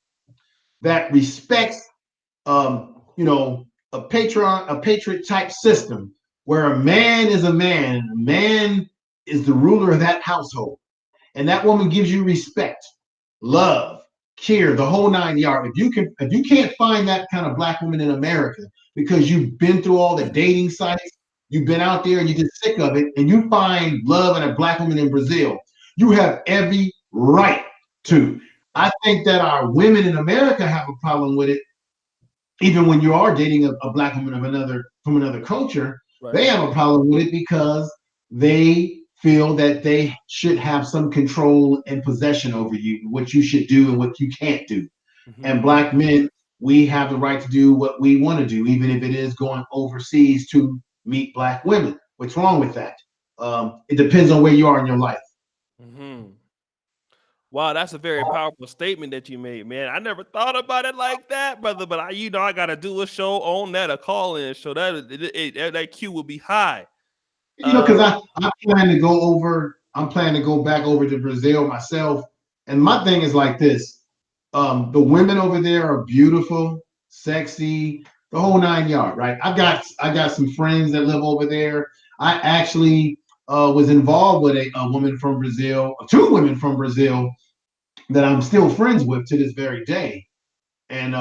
that respects, a patriot type system where a man is a man, a man is the ruler of that household, and that woman gives you respect, love, care, the whole nine yards. If you can't find that kind of black woman in America because you've been through all the dating sites, you've been out there and you're just sick of it, and you find love in a black woman in Brazil, you have every right to. I think that our women in America have a problem with it. Even when you are dating a black woman from another culture, they have a problem with it because they feel that they should have some control and possession over you, what you should do and what you can't do. And black men, we have the right to do what we want to do, even if it is going overseas to meet black women. What's wrong with that? It depends on where you are in your life. Wow, that's a very powerful statement that you made, man. I never thought about it like that, brother. But I gotta do a show on that, a call-in show. That Q will be high. Because I plan to go over. I'm planning to go back over to Brazil myself, and my thing is like this: the women over there are beautiful, sexy, the whole nine yard, right? I got some friends that live over there. I actually was involved with a woman from Brazil, two women from Brazil that I'm still friends with to this very day, and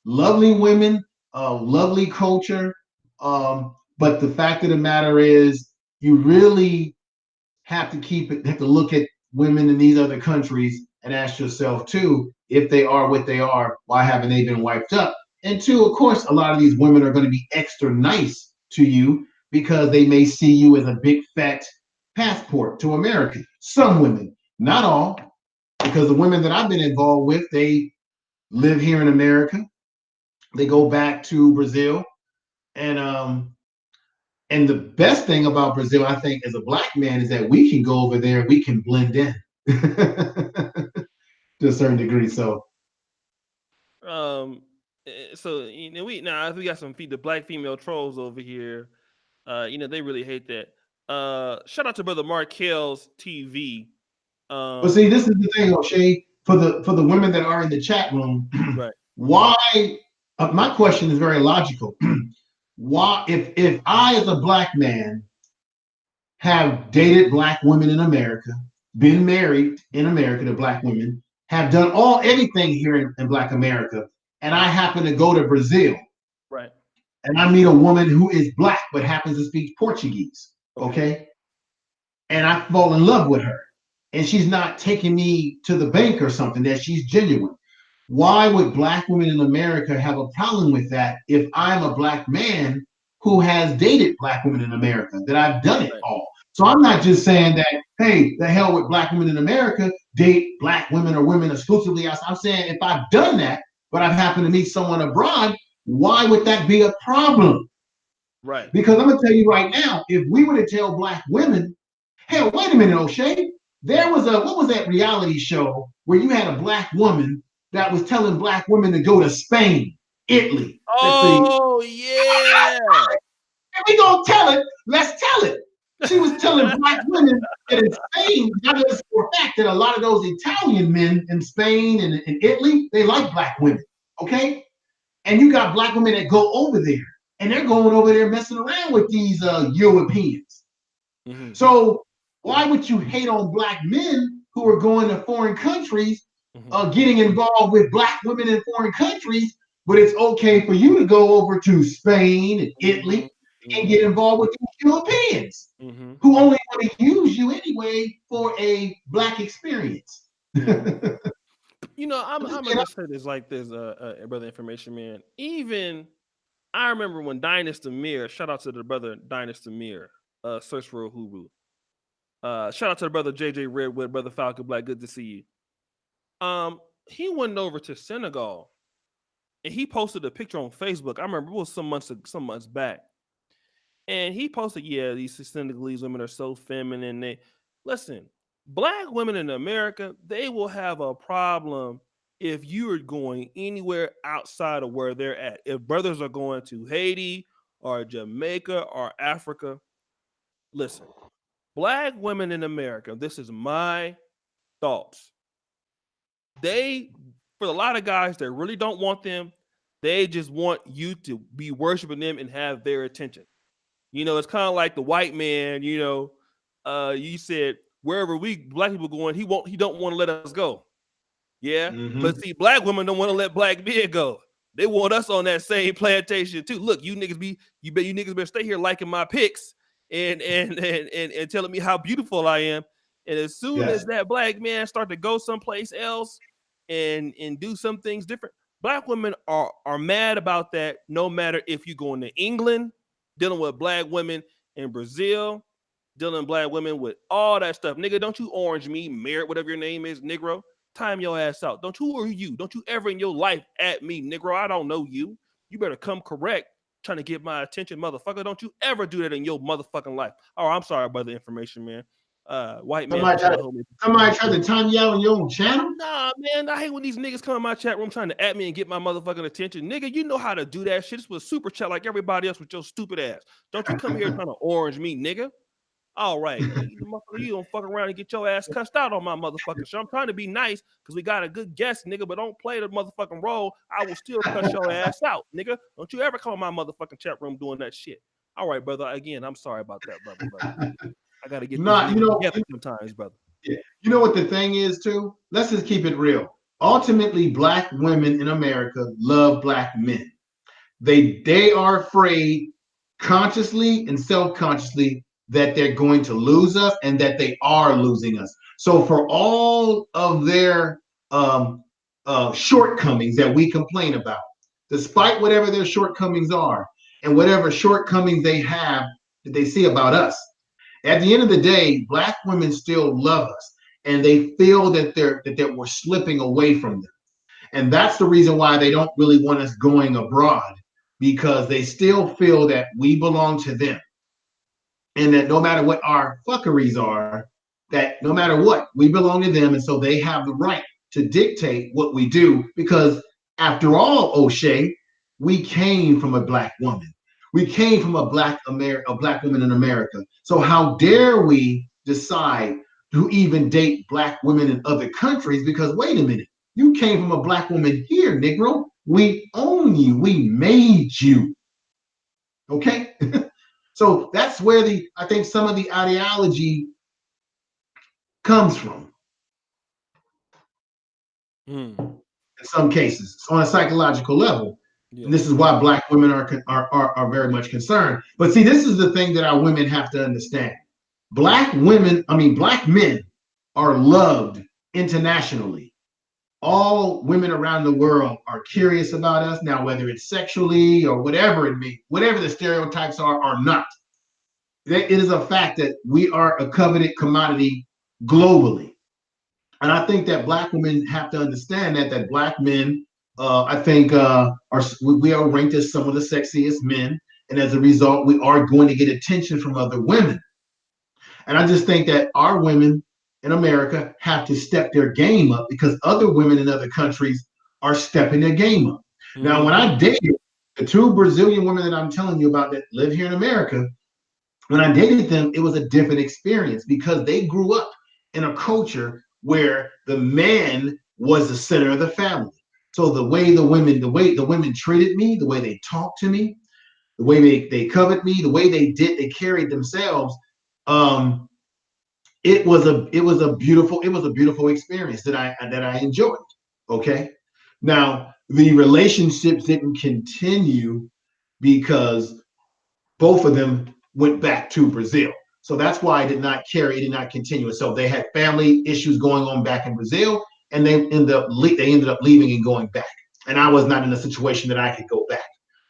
lovely women, lovely culture. But the fact of the matter is, you really have to look at women in these other countries and ask yourself too, if they are what they are, why haven't they been wiped up? And two, of course, a lot of these women are going to be extra nice to you because they may see you as a big fat passport to America. Some women, not all, because the women that I've been involved with, they live here in America. They go back to Brazil, and the best thing about Brazil, I think, as a black man, is that we can go over there, we can blend in to a certain degree. So, Um, so we got the black female trolls over here. They really hate that. Shout out to brother Markel's TV. but see, this is the thing, O'Shea, for the women that are in the chat room. Right. Why? My question is very logical. Why, if I, as a black man, have dated black women in America, been married in America to black women, have done everything here in Black America, and I happen to go to Brazil, Right. and I meet a woman who is black but happens to speak Portuguese, okay? And I fall in love with her, and she's not taking me to the bank or something, that she's genuine. Why would black women in America have a problem with that if I'm a black man who has dated black women in America, that I've done it all? So I'm not just saying that, hey, the hell with black women in America, date black women or women exclusively. I'm saying if I've done that, but I've happened to meet someone abroad, Why would that be a problem? Right. Because I'm gonna tell you right now, if we were to tell black women, hell, wait a minute, O'Shea, there was a what was that reality show where you had a black woman that was telling black women to go to Spain, Italy. Let's see, Oh yeah. if we gonna tell it, let's tell it. She was telling black women that in Spain, I know this for a fact that a lot of those Italian men in Spain and in Italy, they like black women. Okay, and you got black women that go over there, and they're going over there messing around with these Europeans. Mm-hmm. So why would you hate on black men who are going to foreign countries, Mm-hmm. getting involved with black women in foreign countries, but it's okay for you to go over to Spain and Mm-hmm. Italy and Mm-hmm. get involved with these Europeans Mm-hmm. who only want to use you anyway for a black experience? Mm-hmm. I'm You know, just I'm gonna being just say this like this, brother information man. Even I remember when Dynasty Mir, shout out to the brother Dynasty Mir, search for a Hulu. Shout out to the brother JJ Redwood, brother Falcon Black, good to see you. He went over to Senegal and he posted a picture on Facebook. I remember it was some months back. And he posted, yeah, these Senegalese women are so feminine. They listen, black women in America, they will have a problem if you are going anywhere outside of where they're at. If brothers are going to Haiti or Jamaica or Africa, listen, black women in America, this is my thoughts. They, for a lot of guys that really don't want them, they just want you to be worshiping them and have their attention. You know, it's kind of like the white man. You know, you said wherever we black people going, he don't want to let us go. Yeah, but mm-hmm. see, black women don't want to let black men go. They want us on that same plantation too. Look, you niggas better stay here liking my pics and telling me how beautiful I am. And as soon as Yes. that black man start to go someplace else and do some things different, black women are mad about that. No matter if you going to England, dealing with black women in Brazil, dealing with black women with all that stuff, nigga. Don't you orange me, merit whatever your name is, Negro. Time your ass out. Don't you or you? Don't you ever in your life at me, Negro. I don't know you. You better come correct trying to get my attention, motherfucker. Don't you ever do that in your motherfucking life. Oh, I'm sorry about the information, man. White man for Somebody try trying to to hold me. somebody try to time you out on your own channel. Nah, man, I hate when these niggas come in my chat room trying to at me and get my motherfucking attention. Nigga, you know how to do that shit. This was super chat like everybody else with your stupid ass. Don't you come here trying to orange me, nigga. All right, you don't fuck around and get your ass cussed out on my motherfucking show. I'm trying to be nice because we got a good guest, nigga, but don't play the motherfucking role. I will still cuss your ass out, nigga. Don't you ever come in my motherfucking chat room doing that shit. All right, brother. Again, I'm sorry about that, brother. But I got to get these Not, niggas together sometimes, brother. you know what the thing is too? Let's just keep it real. Ultimately, black women in America love black men. They are afraid consciously and self-consciously that they're going to lose us and that they are losing us. So for all of their shortcomings that we complain about, despite whatever their shortcomings are and whatever shortcomings they have that they see about us, at the end of the day, black women still love us, and they feel that we're slipping away from them. And that's the reason why they don't really want us going abroad, because they still feel that we belong to them. And that no matter what our fuckeries are, that no matter what, we belong to them. And so they have the right to dictate what we do, because after all, O'Shea, we came from a black woman. We came from a black woman in America. So how dare we decide to even date black women in other countries? Because wait a minute, you came from a black woman here, Negro. We own you. We made you. Okay. So that's where I think some of the ideology comes from Hmm. in some cases. It's on a psychological level. Yeah. And this is why black women are very much concerned. But see, this is the thing that our women have to understand. Black men are loved internationally. All women around the world are curious about us now, whether it's sexually or whatever it may, whatever the stereotypes are or not. It is a fact that we are a coveted commodity globally. And I think that black women have to understand that black men I think we are ranked as some of the sexiest men, and as a result, we are going to get attention from other women. And I just think that our women in America have to step their game up because other women in other countries are stepping their game up. Now, when Mm-hmm. I dated the two Brazilian women that I'm telling you about that live here in America, when I dated them, it was a different experience because they grew up in a culture where the man was the center of the family. So the women treated me, the way they talked to me, the way they covered me, the way they carried themselves, um, it was a beautiful experience that I enjoyed. Okay. Now the relationships didn't continue because both of them went back to Brazil. So that's why it did not continue. So they had family issues going on back in Brazil, and they ended up leaving and going back. And I was not in a situation that I could go back.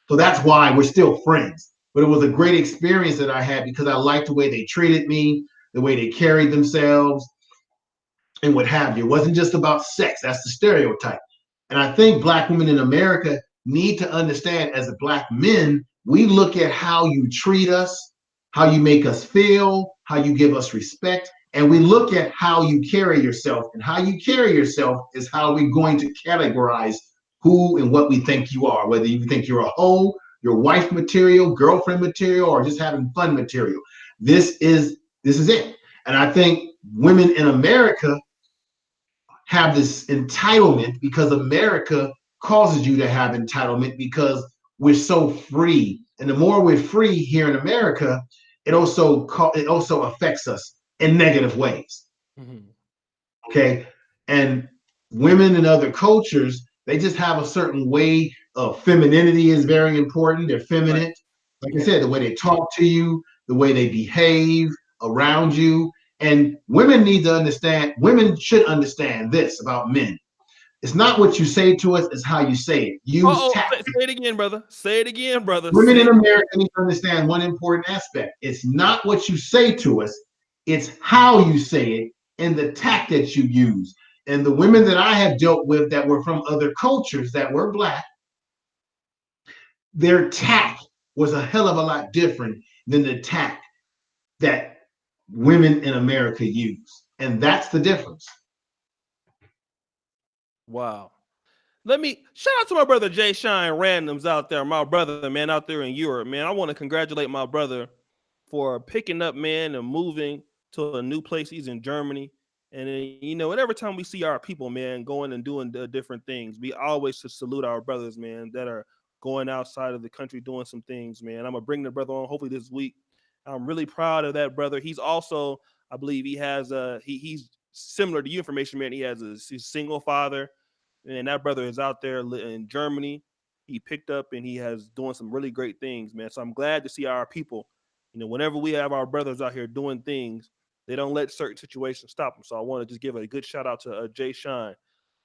So that's why we're still friends. But it was a great experience that I had because I liked the way they treated me, the way they carried themselves, and what have you. It wasn't just about sex. That's the stereotype. And I think black women in America need to understand as a black men, we look at how you treat us, how you make us feel, how you give us respect, and we look at how you carry yourself. And how you carry yourself is how we're going to categorize who and what we think you are, whether you think you're a hoe, your wife material, girlfriend material, or just having fun material. This is it. And I think women in America have this entitlement because America causes you to have entitlement because we're so free. And the more we're free here in America, it also affects us in negative ways. Mm-hmm. Okay. And women in other cultures, they just have a certain way of femininity is very important. They're Right. feminine. Like I Yeah. said, the way they talk to you, the way they behave around you. And women should understand this about men. It's not what you say to us, it's how you say it. Use Oh, tact. say it again, brother. Say it again, brother. Women Say in it again. America need to understand one important aspect. It's not what you say to us, it's how you say it and the tact that you use. And the women that I have dealt with that were from other cultures that were black, their tact was a hell of a lot different than the tact that women in America use. And that's the difference. Wow. Let me shout out to my brother Jay Shine Randoms out there, my brother, man, out there in Europe, man. I want to congratulate my brother for picking up, man, and moving to a new place. He's in Germany. And then, and every time we see our people, man, going and doing different things, we always should salute our brothers, man, that are going outside of the country doing some things, man. I'm gonna bring the brother on hopefully this week. I'm really proud of that brother. He's also, I believe, he has he's similar to you information, man. He has he's a single father, and that brother is out there in Germany. He picked up and he has doing some really great things, man. So I'm glad to see our people. Whenever we have our brothers out here doing things, they don't let certain situations stop them. So I want to just give a good shout out to Jay Shine.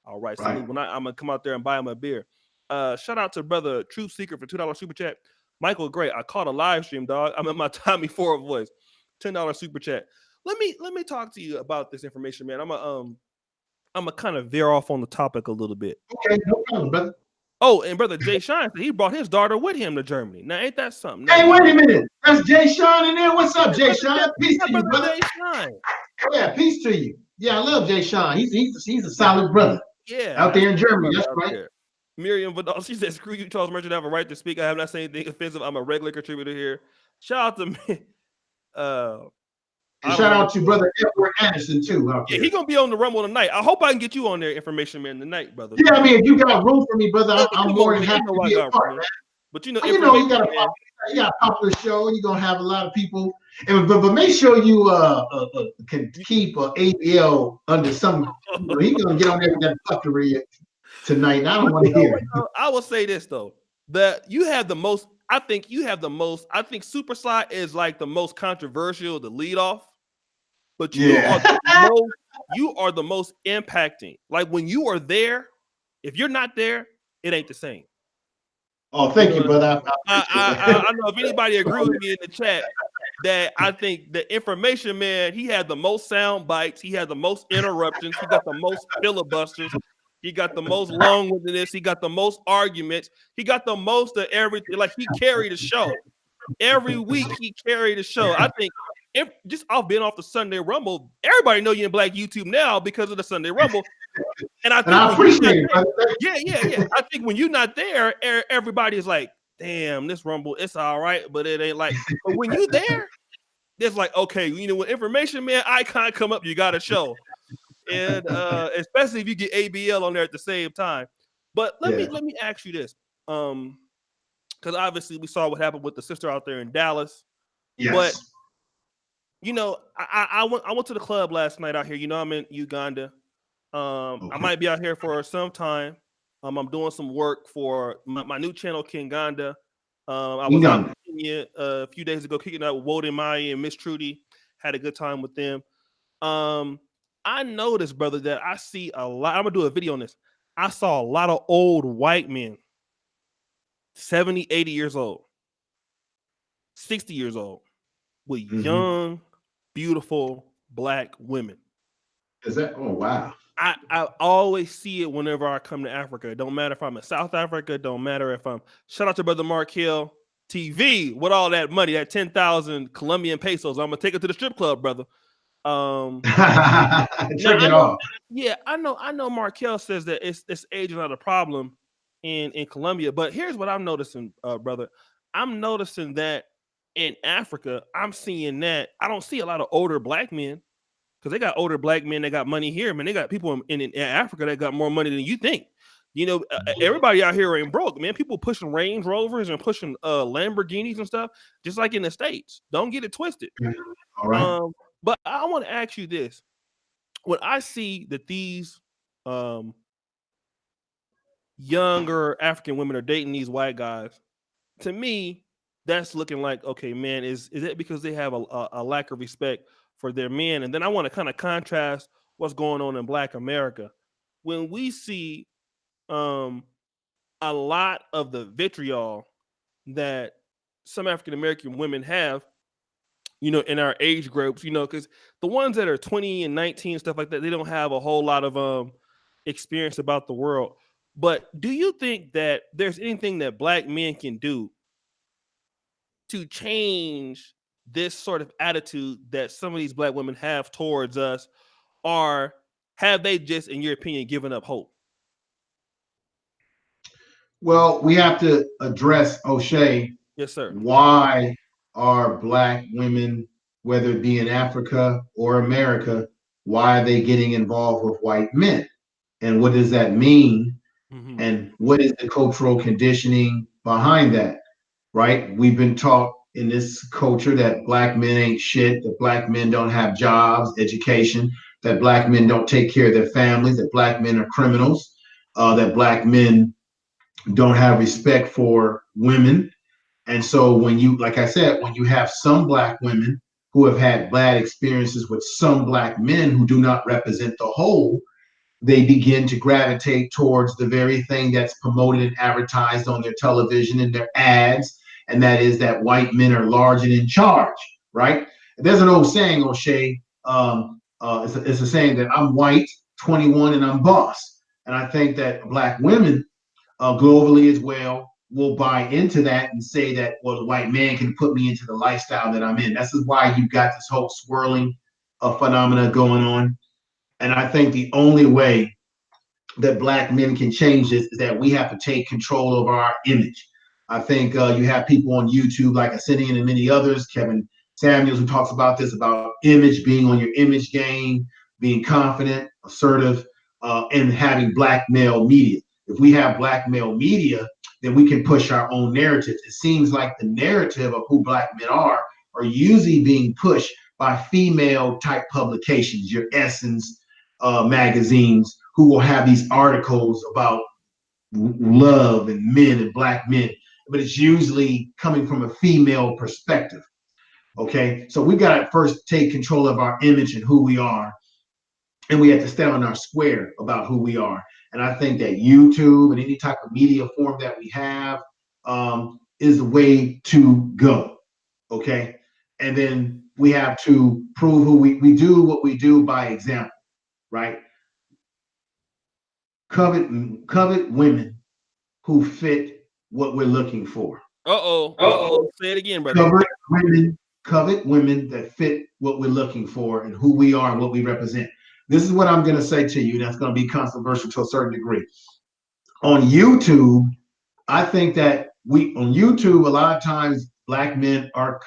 All right, Right. salute. I'm gonna come out there and buy him a beer. Shout out to brother Truth Seeker for $2 super chat. Michael Gray, I caught a live stream, dog. I'm in my Tommy Ford voice. $10 super chat. Let me talk to you about this information, man. I'm a kind of veer off on the topic a little bit. Okay, no problem, brother. Oh, and brother Jay Shine said he brought his daughter with him to Germany. Now, ain't that something? Now, Hey, wait a minute. That's Jay Sean in there. What's up, Jay brother Jay, Sean? Peace yeah, to you, brother brother. Jay Shine. Yeah, peace to you. Yeah, I love Jay Sean. He's a solid brother Yeah, out that's there in my Germany. brother That's out right. there. Miriam Vidal, she said, "Screw you, Charles Merchant. I have a right to speak. I have not said anything offensive. I'm a regular contributor here. Shout out to me. Uh, And I don't shout know. out to brother Edward Anderson too out Yeah, he there. gonna be on the Rumble tonight. I hope I can get you on there, information man, tonight, brother. Yeah, I mean, if you got room for me, brother, Yeah, I'm come on, more than man. happy to I be a got part, room. man. But Well, information, man. you got a popular show, and you're gonna have a lot of people. And but make sure you can keep ABL under some. He's gonna get on there with that fuckery tonight. And I don't But want you to know hear what? it. Though? I will say this though, that you have the most. I think you have the most. I think Super Side is like the most controversial, the lead off. But you are Yeah. the most. You are the most impacting. Like when you are there, if you're not there, it ain't the same. Oh, You thank know you, what brother. I I, appreciate I, I, that. I know if anybody agree with me in the chat that I think the information man, he had the most sound bites, he had the most interruptions, he got the most filibusters. He got the most long-windedness. He got the most arguments. He got the most of everything. Like he carried the show every week. He carried the show. I think if just off being off the Sunday Rumble, everybody know you in Black YouTube now because of the Sunday Rumble. And I And think I when you're not appreciate it, there, brother. yeah. I think when you're not there, everybody is like, damn, this Rumble, it's all right, but it ain't like. But when you there, it's like, okay, you know, when information man icon come up, you got to show. And especially if you get ABL on there at the same time. But let Yeah. me ask you this. Because obviously we saw what happened with the sister out there in Dallas. But Yes. you know, I went to the club last night out here. You know, I'm in Uganda. I Okay. might be out here for some time. I'm doing some work for my new channel, Kinganda. I was out Uganda. in Kenya a few days ago, kicking out with Wont and Mai and Miss Trudy. Had a good time with them. I noticed, brother, that I see a lot. I'm gonna do a video on this. I saw a lot of old white men, 70, 80 years old, 60 years old, with Mm-hmm. young, beautiful black women. Is that? Oh wow. I always see it whenever I come to Africa. It don't matter if I'm in South Africa. It don't matter if I'm. Shout out to brother Mark Hill TV with all that money, that 10,000 Colombian pesos. I'm gonna take it to the strip club, brother. Now Trick I it know, off. yeah, I know. Markel says that it's age is not a problem in Colombia, but here's what I'm noticing, brother. I'm noticing that in Africa, I'm seeing that I don't see a lot of older black men because they got older black men that got money here, man. They got people in Africa that got more money than you think. You know, everybody out here ain't broke, man. People pushing Range Rovers and pushing Lamborghinis and stuff, just like in the States. Don't get it twisted. All right. But I want to ask you this: when I see that these um, younger African women are dating these white guys, to me, that's looking like, okay, man, is it because they have a lack of respect for their men? And then I want to kind of contrast what's going on in Black America when we see um, a lot of the vitriol that some African American women have, you know, in our age groups, you know, because the ones that are 20 and 19, stuff like that, they don't have a whole lot of experience about the world. But do you think that there's anything that black men can do to change this sort of attitude that some of these black women have towards us, or have they just, in your opinion, given up hope? Well, we have to address OShea. Yes, sir. Why are black women, whether it be in Africa or America, why are they getting involved with white men? And what does that mean? Mm-hmm. And what is the cultural conditioning behind that? Right? We've been taught in this culture that black men ain't shit, that black men don't have jobs, education, that black men don't take care of their families, that black men are criminals, that black men don't have respect for women. And so when you, like I said, when you have some black women who have had bad experiences with some black men who do not represent the whole, they begin to gravitate towards the very thing that's promoted and advertised on their television and their ads, and that is that white men are large and in charge, right? There's an old saying, O'Shea, it's a saying that I'm white, 21, and I'm boss. And I think that black women globally as well will buy into that and say that, well, the white man can put me into the lifestyle that I'm in. This is why you've got this whole swirling of phenomena going on. And I think the only way that black men can change this is that we have to take control of our image. I think you have people on YouTube like Ascenian and many others, Kevin Samuels, who talks about this, about image, being on your image game, being confident, assertive, and having black male media. If we have black male media, then we can push our own narratives. It seems like the narrative of who black men are usually being pushed by female type publications, your Essence magazines, who will have these articles about love and men and black men, but it's usually coming from a female perspective. Okay, so we've got to first take control of our image and who we are, and we have to stand on our square about who we are. And I think that YouTube and any type of media form that we have is the way to go. Okay, and then we have to prove who we do what we do by example, right? covet women who fit what we're looking for. Say it again, brother. Covet women, covet women that fit what we're looking for and who we are and what we represent. This is what I'm going to say to you. That's going to be controversial to a certain degree. On YouTube, I think that we on YouTube a lot of times black men are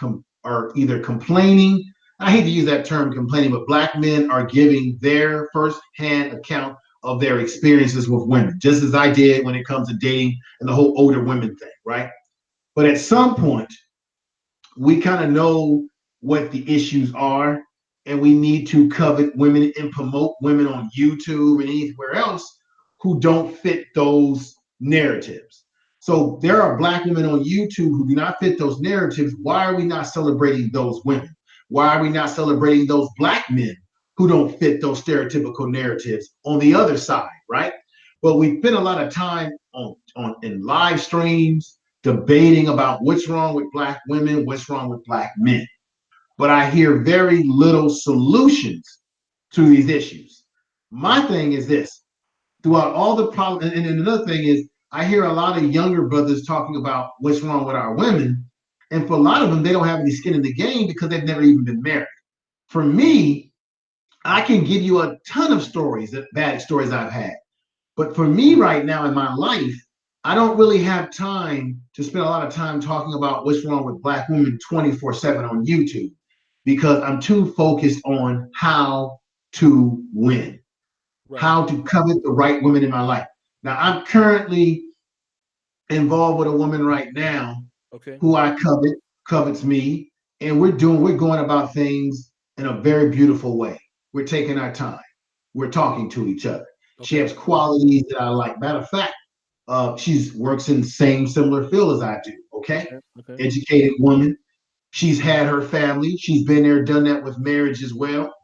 either complaining. I hate to use that term complaining, but black men are giving their first-hand account of their experiences with women, just as I did when it comes to dating and the whole older women thing, right? But at some point, we kind of know what the issues are, and we need to covet women and promote women on YouTube and anywhere else who don't fit those narratives. So there are black women on YouTube who do not fit those narratives. Why are we not celebrating those women? Why are we not celebrating those black men who don't fit those stereotypical narratives on the other side, right? But we spend a lot of time on in live streams debating about what's wrong with black women, what's wrong with black men. But I hear very little solutions to these issues. My thing is this: throughout all the problems, and another thing is, I hear a lot of younger brothers talking about what's wrong with our women. And for a lot of them, they don't have any skin in the game because they've never even been married. For me, I can give you a ton of stories, bad stories I've had. But for me right now in my life, I don't really have time to spend a lot of time talking about what's wrong with black women 24/7 on YouTube because I'm too focused on how to win, Right. how to covet the right women in my life. Now, I'm currently involved with a woman right now Okay. who I covets me, and we're going about things in a very beautiful way. We're taking our time. We're talking to each other. She Okay. has qualities that I like. Matter of fact, she's works in the same similar field as I do. Okay, Okay. Okay. educated woman. She's had her family. She's been there, done that with marriage as well,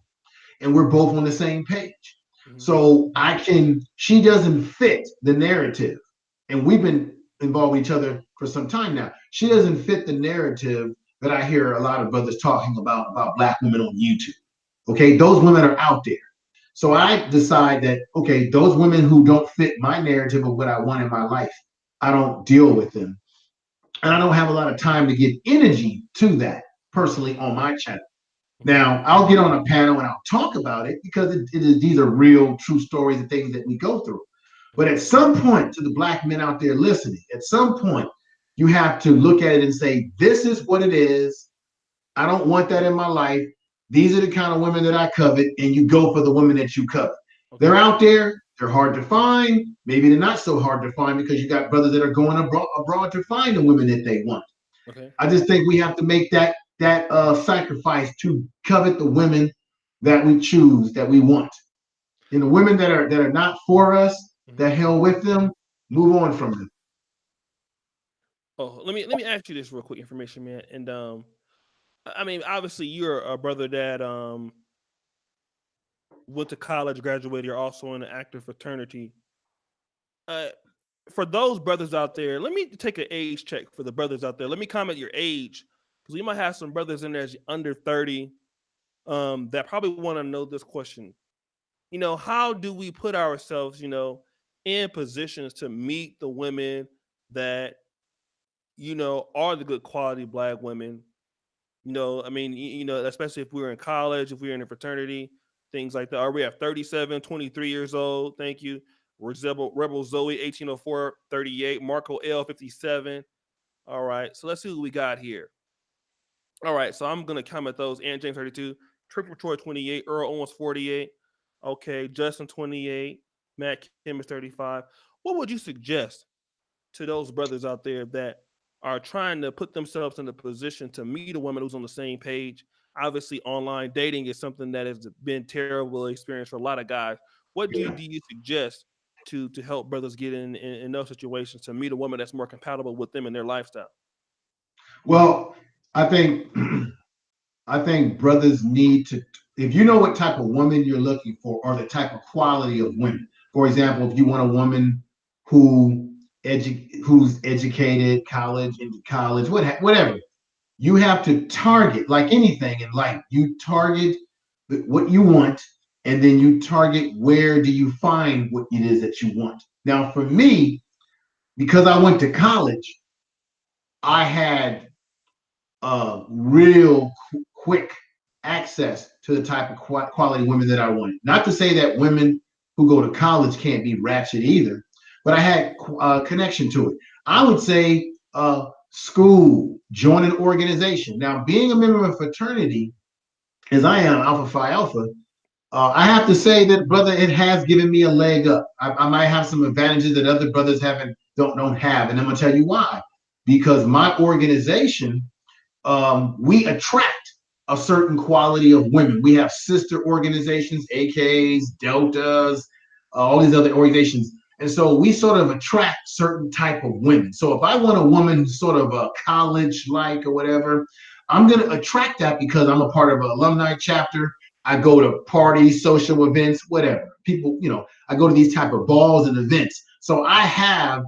and we're both on the same page. Mhm. So I can. She doesn't fit the narrative, and we've been involved with each other for some time now. She doesn't fit the narrative that I hear a lot of brothers talking about black women on YouTube. Okay, those women are out there. So I decide that, okay, those women who don't fit my narrative of what I want in my life, I don't deal with them. And I don't have a lot of time to give energy to that personally on my channel. Mhm. Now, I'll get on a panel and I'll talk about it because these are real, true stories and things that we go through. But Mhm. at some point, to the black men out there listening, at some point, you have to look at it and say, this is what it is. I don't want that in my life. These are the kind of women that I covet, and you go for the women that you covet. They're Okay. out there. They're hard to find. Maybe they're not so hard to find because you got brothers that are going abroad to find the women that they want. Okay. I just think we have to make that sacrifice to covet the women that we choose, that we want. And the women that are not for us, the Mhm. hell with them. Move on from them. Oh, let me ask you this real quick information, man. And I mean, obviously, you're a brother that went to college, graduated. You're also in an active fraternity. Uh, for those brothers out there, let me take an age check for the brothers out there. Let me comment your age because we might have some brothers in there that's under 30 that probably want to know this question. How do we put ourselves, in positions to meet the women that, are the good quality black women? I mean, especially if we're in college, if we're in a fraternity, things like that. Are we at 37, 23 years old? Thank you. Rebel Zoe, 1804, 38. Marco L, 57. All right. So let's see what we got here. All right. So I'm going to comment those. Ant James, 32. Triple Troy, 28. Earl Owens, 48. Okay. Justin, 28. Matt Kim is 35. What would you suggest to those brothers out there that are trying to put themselves in a position to meet a woman who's on the same page? Obviously, online dating is something that has been terrible experience for a lot of guys. What do you suggest to help brothers get in those situations to meet a woman that's more compatible with them and their lifestyle? Well, I think I think brothers need to, if you know what type of woman you're looking for or the type of quality of women. For example, if you want a woman who who's educated, college, whatever, you have to target like anything in life. You target what you want, and then you target where do you find what it is that you want. Now, for me, because I went to college, I had real quick access to the type of quality women that I wanted. Not to say that women who go to college can't be ratchet either, but I had connection to it. I would say school, join an organization. Now, being a member of a fraternity, as I am, Alpha Phi Alpha, I have to say that, brother, it has given me a leg up. I might have some advantages that other brothers don't have, and I'm gonna tell you why. Because my organization, we attract a certain quality of women. We have sister organizations, AKs, Deltas, all these other organizations. And so we sort of attract certain type of women. So if I want a woman who's sort of a college-like or whatever, I'm going to attract that because I'm a part of an alumni chapter. I go to parties, social events, whatever. People, I go to these type of balls and events. So I have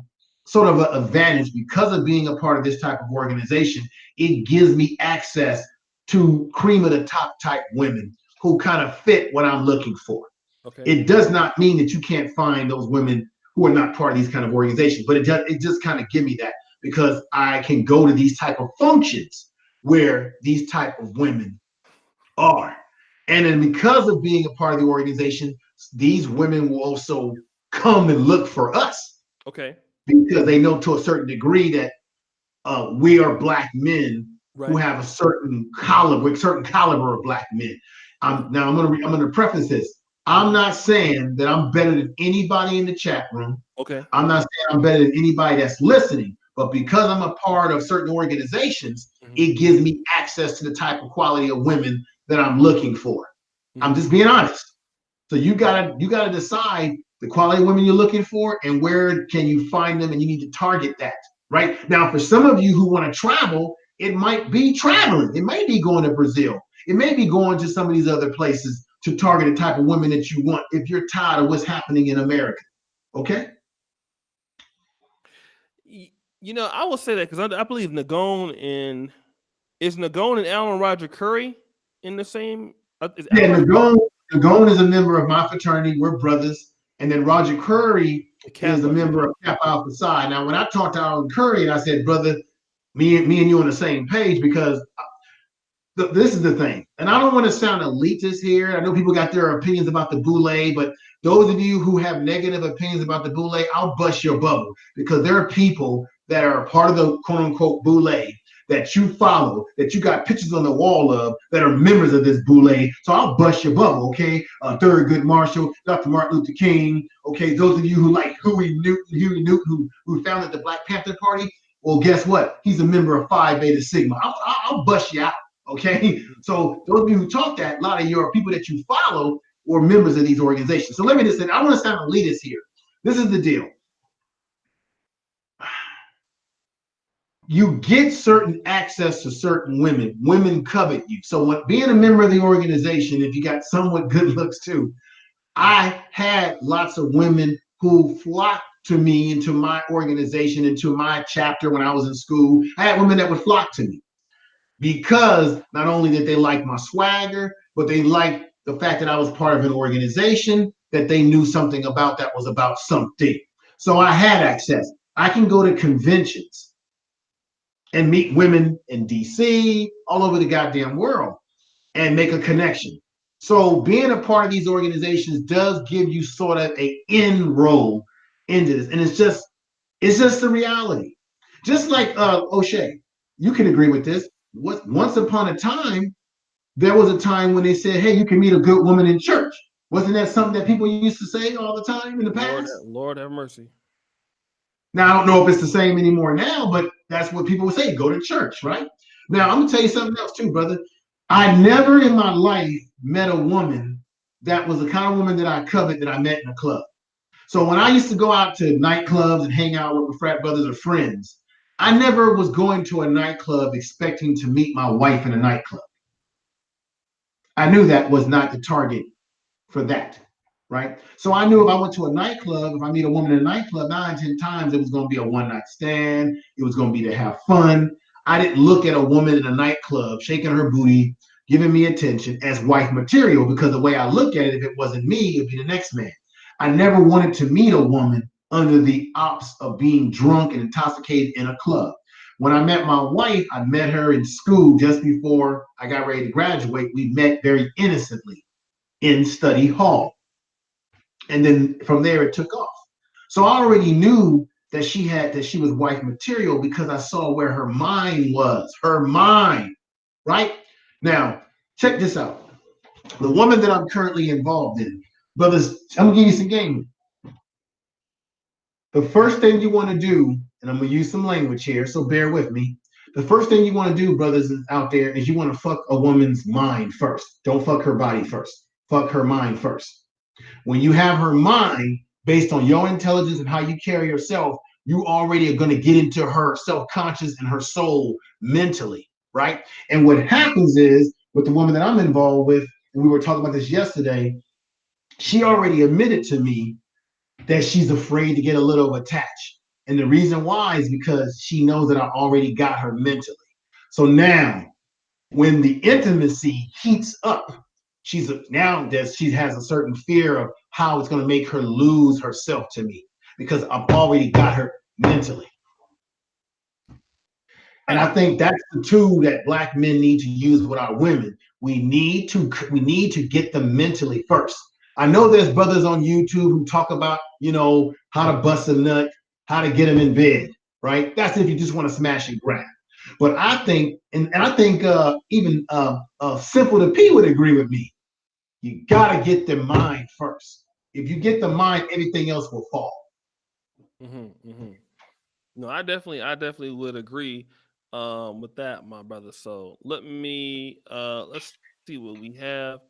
sort of an advantage because of being a part of this type of organization. It gives me access to cream of the top type women who kind of fit what I'm looking for. Okay. It does not mean that you can't find those women who are not part of these kind of organizations, but it just kind of give me that because I can go to these type of functions where these type of women are. And then because of being a part of the organization, these women will also come and look for us. Okay. Because they know to a certain degree that we are black men who Right. have a certain caliber of black men. Now I'm gonna preface this. I'm not saying that I'm better than anybody in the chat room. Okay. I'm not saying I'm better than anybody that's listening, but because I'm a part of certain organizations, it gives me access to the type of quality of women that I'm looking for. I'm just being honest. So you gotta decide the quality of women you're looking for and where can you find them, and you need to target that. Right now, for some of you who want to travel, it might be traveling. It may be going to Brazil. It may be going to some of these other places to target the type of women that you want if you're tired of what's happening in America. Okay. I will say that because I believe Nagone and Alan Roger Curry in the same. Yeah, Nagone is a member of my fraternity. We're brothers. And then Roger Curry is a member of Kappa Alpha Psi. Now, when I talked to Alan Curry and I said, brother, me and you on the same page, because this is the thing. And I don't want to sound elitist here. I know people got their opinions about the boule, but those of you who have negative opinions about the boule, I'll bust your bubble, because there are people that are a part of the quote unquote boule that you follow, that you got pictures on the wall of, that are members of this boule. So I'll bust your bubble, okay? Thurgood Marshall, Dr. Martin Luther King, okay? Those of you who like Huey Newton, who founded the Black Panther Party, well, guess what? He's a member of Phi Beta Sigma. I'll bust you out, okay? So those of you who talk that, a lot of your people that you follow were members of these organizations. So let me just say, I want to sound elitist here. This is the deal. You get certain access to certain women. Women covet you. So when being a member of the organization, if you got somewhat good looks too, I had lots of women who flocked to me, into my organization, into my chapter when I was in school. I had women that would flock to me because not only did they like my swagger, but they liked the fact that I was part of an organization that they knew something about, that was about something. So I had access. I can go to conventions and meet women in DC, all over the goddamn world, and make a connection. So being a part of these organizations does give you sort of a inroad into this. And it's just the reality. Just like OShea, you can agree with this. Once upon a time, there was a time when they said, hey, you can meet a good woman in church. Wasn't that something that people used to say all the time in the past? Lord have mercy. Now, I don't know if it's the same anymore now, but that's what people would say, go to church, right? Now, I'm going to tell you something else too, brother. I never in my life met a woman that was the kind of woman that I covet that I met in a club. So when I used to go out to nightclubs and hang out with frat brothers or friends, I never was going to a nightclub expecting to meet my wife in a nightclub. I knew that was not the target for that. Right. So I knew if I went to a nightclub, if I meet a woman in a nightclub, 9, 10 times, it was going to be a one-night stand. It was going to be to have fun. I didn't look at a woman in a nightclub shaking her booty, giving me attention as wife material, because the way I look at it, if it wasn't me, it'd be the next man. I never wanted to meet a woman under the ops of being drunk and intoxicated in a club. When I met my wife, I met her in school just before I got ready to graduate. We met very innocently in study hall. And then from there it took off. So I already knew that she was wife material because I saw where her mind was. Her mind, right? Now, check this out. The woman that I'm currently involved in, brothers, I'm gonna give you some game. The first thing you want to do, and I'm gonna use some language here, so bear with me. The first thing you want to do, brothers, out there, is you want to fuck a woman's mind first. Don't fuck her body first. Fuck her mind first. When you have her mind based on your intelligence and how you carry yourself, you already are going to get into her self-conscious and her soul mentally, right? And what happens is with the woman that I'm involved with, and we were talking about this yesterday, she already admitted to me that she's afraid to get a little attached. And the reason why is because she knows that I already got her mentally. So now when the intimacy heats up, now that she has a certain fear of how it's going to make her lose herself to me, because I've already got her mentally. And I think that's the tool that Black men need to use with our women. We need to get them mentally first. I know there's brothers on YouTube who talk about, how to bust a nut, how to get them in bed, right? That's if you just want to smash and grab. But I think, and I think even Simple to P would agree with me. You gotta get the mind first. If you get the mind, everything else will fall. No, I definitely would agree with that, my brother. So let's see what we have.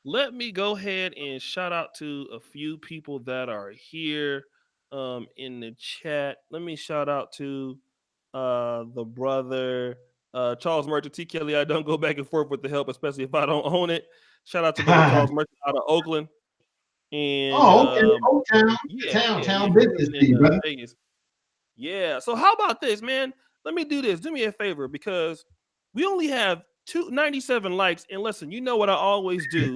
Let me go ahead and shout out to a few people that are here in the chat. Let me shout out to the brother Charles Merchant. T. Kelly, I don't go back and forth with the help, especially if I don't own it. Shout out to brother Charles Merchant out of Oakland. And Oh, okay. Old yeah, town he's business living to in you, brother. Vegas. Yeah. So how about this, man? Let me do this. Do me a favor because we only have 297 likes. And listen, you know what I always do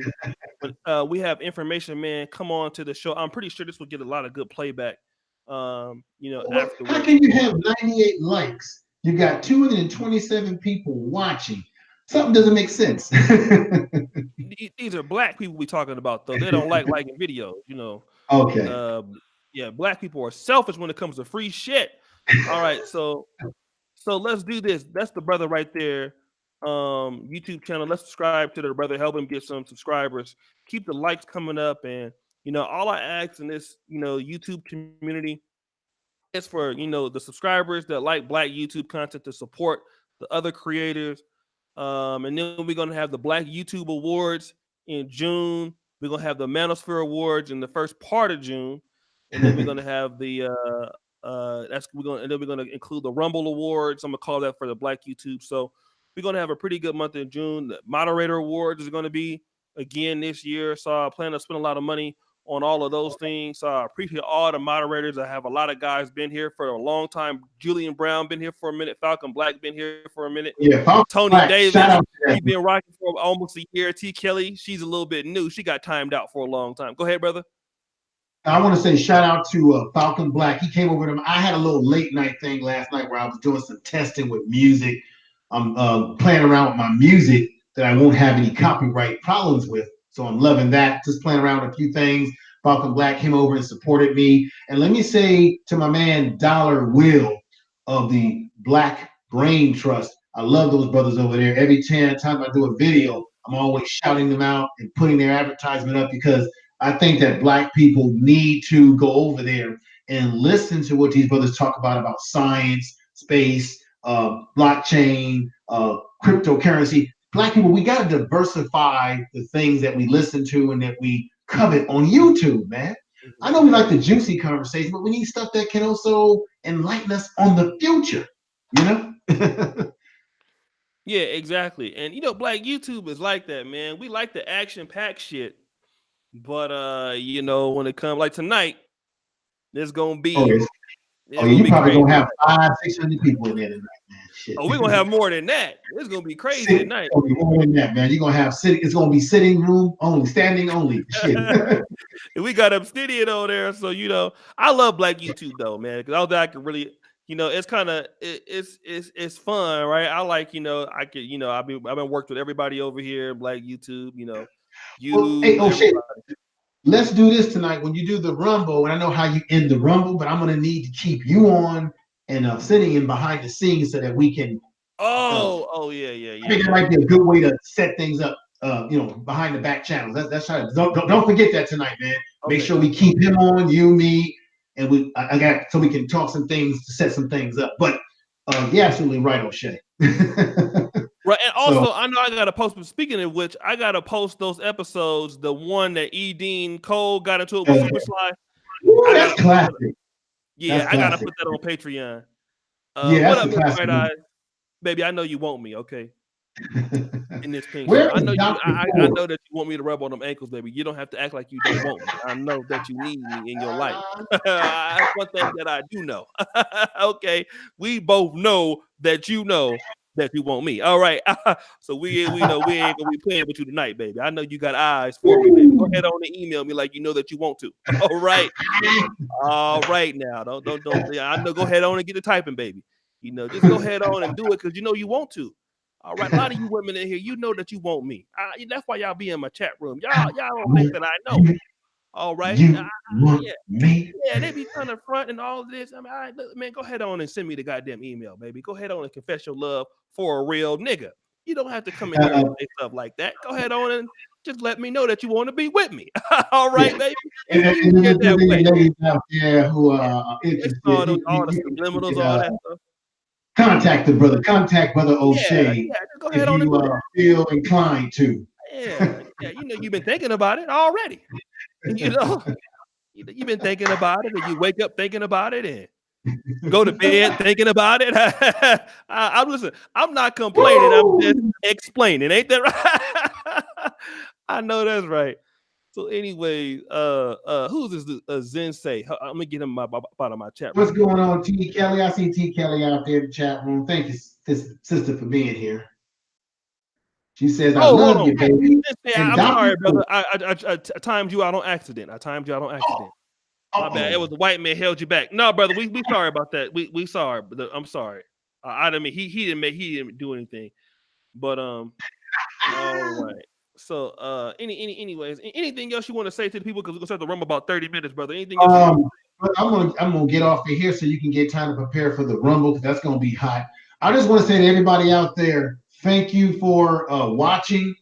when we have information, man, come on to the show. I'm pretty sure this will get a lot of good playback. How Afterwards. can you have 98 likes? You got 227 people watching. Something doesn't make sense. These are black people we talking about though. They don't like liking videos. Okay. Yeah, black people are selfish when it comes to free shit. All right, so let's do this. That's the brother right there. YouTube channel. Let's subscribe to the brother. Help him get some subscribers. Keep the likes coming up, and all I ask in this YouTube community is for the subscribers that like black YouTube content to support the other creators. And then we're gonna have the Black YouTube Awards in June. We're gonna have the Manosphere Awards in the first part of June, and then we're gonna have the and then we're gonna include the Rumble Awards. I'm gonna call that for the Black YouTube. So we're gonna have a pretty good month in June. The Moderator Awards is gonna be again this year. So I plan to spend a lot of money on all of those things. So I appreciate all the moderators. I have a lot of guys been here for a long time. Julian Brown been here for a minute. Falcon Black been here for a minute. Yeah, Tony shout Davis, out to he that. been rocking for almost a year. T. Kelly, she's a little bit new. She got timed out for a long time. Go ahead, brother. I want to say shout out to Falcon Black. He came over to me. I had a little late night thing last night where I was doing some testing with music. I'm playing around with my music that I won't have any copyright problems with. So I'm loving that. Just playing around with a few things. Falcon Black came over and supported me. And let me say to my man Dollar Will of the Black Brain Trust, I love those brothers over there. Every time I do a video, I'm always shouting them out and putting their advertisement up because I think that Black people need to go over there and listen to what these brothers talk about science, space, blockchain, cryptocurrency. Black people, we got to diversify the things that we listen to and that we covet on YouTube, man. I know we like the juicy conversation, but we need stuff that can also enlighten us on the future, you know? Yeah, exactly. And Black YouTube is like that, man. We like the action-packed shit. But when it comes like tonight, there's gonna Oh, be yes. Oh, yeah, you probably crazy. gonna have 500-600 people in there tonight, man. shit. Oh, we're gonna have more than that. It's gonna be crazy Sit, tonight. gonna be more than that, man. You're gonna have sitting. It's gonna be sitting room only, standing only. Shit. And we got Obsidian on there, so I love Black YouTube though, man. Because all that I can really, it's kind of it's fun, right? I like, I could, I've been worked with everybody over here, Black YouTube, Well, hey, you, O'Shea, everybody. let's do this tonight when you do the Rumble. And I know how you end the Rumble, but I'm gonna need to keep you on and sitting in behind the scenes so that we can. Oh yeah, I think it yeah. might be a good way to set things up. Behind the back channels. That's how. Don't forget that tonight, man. Make Okay, sure we keep him on, you, me, and I got so we can talk some things to set some things up. But you're absolutely right, O'Shea. right. And So, also, I know I got to post. Speaking of which, I got to post those episodes. The one that E. Dean Cole got into it with Super Sly. ooh, I got that's to put that. classic. Yeah, That's I got to classic. put that on Patreon. Yeah, What that's up, a Miss classic Bright movie. Eyes? Baby, I know you want me, okay? In this pink Where shirt. I is know you Doctor I Ford? know that you want me to rub on them ankles, baby. You don't have to act like you don't want me. I know that you need me in your life. That's one thing that I do know. Okay. We both know that you want me. All right. So we know we ain't gonna be playing with you tonight, baby. I know you got eyes for me, baby. Go ahead on and email me like you know that you want to. All right. All right now. Don't yeah, I know go ahead on and get the typing, baby. Just go ahead on and do it because you want to. All right, a lot of you women in here, you know that you want me. That's why y'all be in my chat room. Y'all don't think that I know. You, All right, you want yeah, me? yeah, they be trying to front and all of this. I mean, look, man, go ahead on and send me the goddamn email, baby. Go ahead on and confess your love for a real nigga. You don't have to come in here and Uh, say stuff like that. Go ahead on and just let me know that you want to be with me. All yeah. right, baby. And, It's then- and easier then that there's way. any ladies out there who Yeah, are it's interested. all the You subliminals, can all that stuff. contact the brother. Contact Brother Yeah, O'Shea just go if ahead on and you do that. feel inclined to. Yeah, yeah. You've been thinking about it already. You know, you've been thinking about it, and you wake up thinking about it, and go to bed thinking about it. I'm listen. I'm not complaining. I'm just Woo! explaining. Ain't that right? I know that's right. So, anyway, who's this? Zen say? I'm gonna get him out of my chat What's real quick. going on, T. Kelly? I see T. Kelly out there in the chat room. Thank you, sister, for being here. She says, "I Oh, hold love on. you, baby." Zen say, And I'm Doctor sorry, Ford. brother. I timed you out on accident. I timed you out on Oh, accident. My bad. It was oh. the white man held you back. No, brother, we sorry about that. We sorry. I'm sorry. I didn't mean he didn't do anything. But all right. So anyways, anything else you want to say to the people because we're gonna start the room about 30 minutes, brother. Anything else you want? But I'm gonna get off of here so you can get time to prepare for the Rumble because that's gonna be hot. I just want to say to everybody out there, thank you for watching.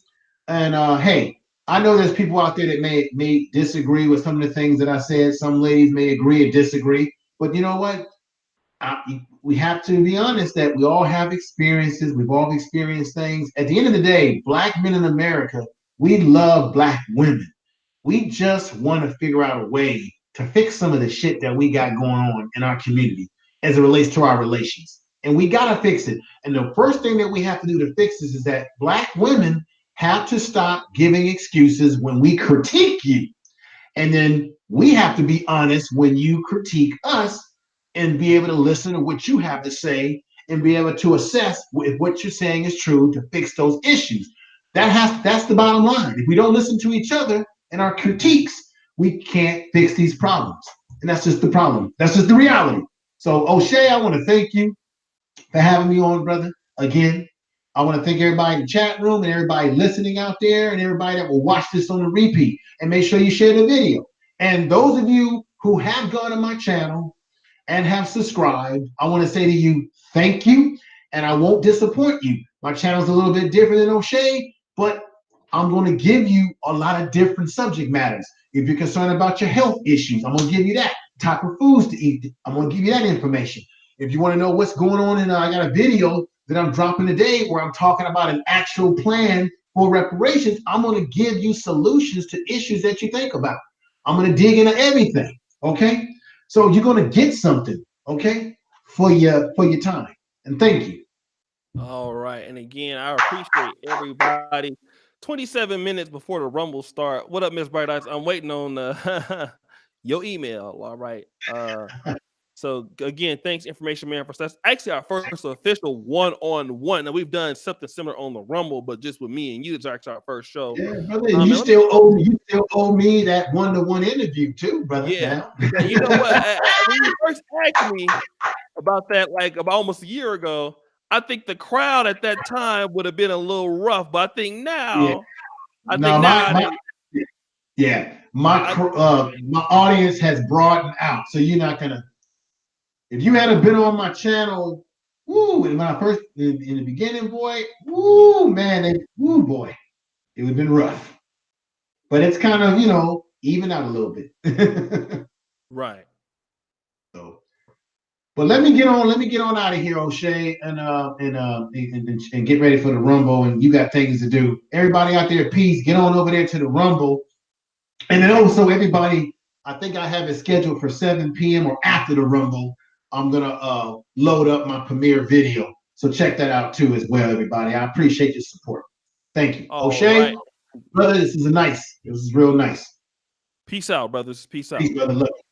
And hey, I know there's people out there that may disagree with some of the things that I said. Some ladies may agree or disagree, but you know what? We have to be honest that we all have experiences. We've all experienced things. At the end of the day, Black men in America, we love Black women. We just want to figure out a way to fix some of the shit that we got going on in our community as it relates to our relations. And we got to fix it. And the first thing that we have to do to fix this is that Black women have to stop giving excuses when we critique you. And then we have to be honest when you critique us and be able to listen to what you have to say and be able to assess if what you're saying is true to fix those issues. That's the bottom line. If we don't listen to each other and our critiques, we can't fix these problems. And that's just the problem. That's just the reality. So O'Shea, I want to thank you for having me on, brother. Again, I want to thank everybody in the chat room and everybody listening out there and everybody that will watch this on the repeat. And make sure you share the video. And those of you who have gone to my channel and have subscribed, I want to say to you, thank you. And I won't disappoint you. My channel's a little bit different than O'Shea, but I'm going to give you a lot of different subject matters. If you're concerned about your health issues, I'm going to give you that type of foods to eat. I'm going to give you that information. If you want to know what's going on, and I got a video that I'm dropping today where I'm talking about an actual plan for reparations. I'm going to give you solutions to issues that you think about. I'm going to dig into everything. Okay, so you're going to get something. Okay, for your time. And thank you. All right. And again, I appreciate everybody. 27 minutes before the rumble start. What up, Miss Bright Eyes? I'm waiting on your email. All right. So again, thanks, Information Man, for that's actually our first official one-on-one. Now we've done something similar on the Rumble, but just with me and you. It's actually our first show. Yeah, brother. And you still owe me that one-to-one interview too, brother. Yeah. Now. Now, you know what? When you first asked me about that, like about almost a year ago, I think the crowd at that time would have been a little rough, but I think now, my audience has broadened out. So you're not gonna. If you hadn't been on my channel, woo, and when I first in the beginning, boy, woo, man, boy, it would have been rough. But it's kind of even out a little bit. Right. So, but let me get on out of here, OShea, and get ready for the Rumble. And you got things to do. Everybody out there, peace. Get on over there to the Rumble. And then also everybody, I think I have it scheduled for 7 p.m. or after the Rumble. I'm gonna load up my premiere video. So check that out too as well, everybody. I appreciate your support. Thank you. OShea, right. brother, this is real nice. Peace out, brothers. Peace out. Peace, brother. Love you.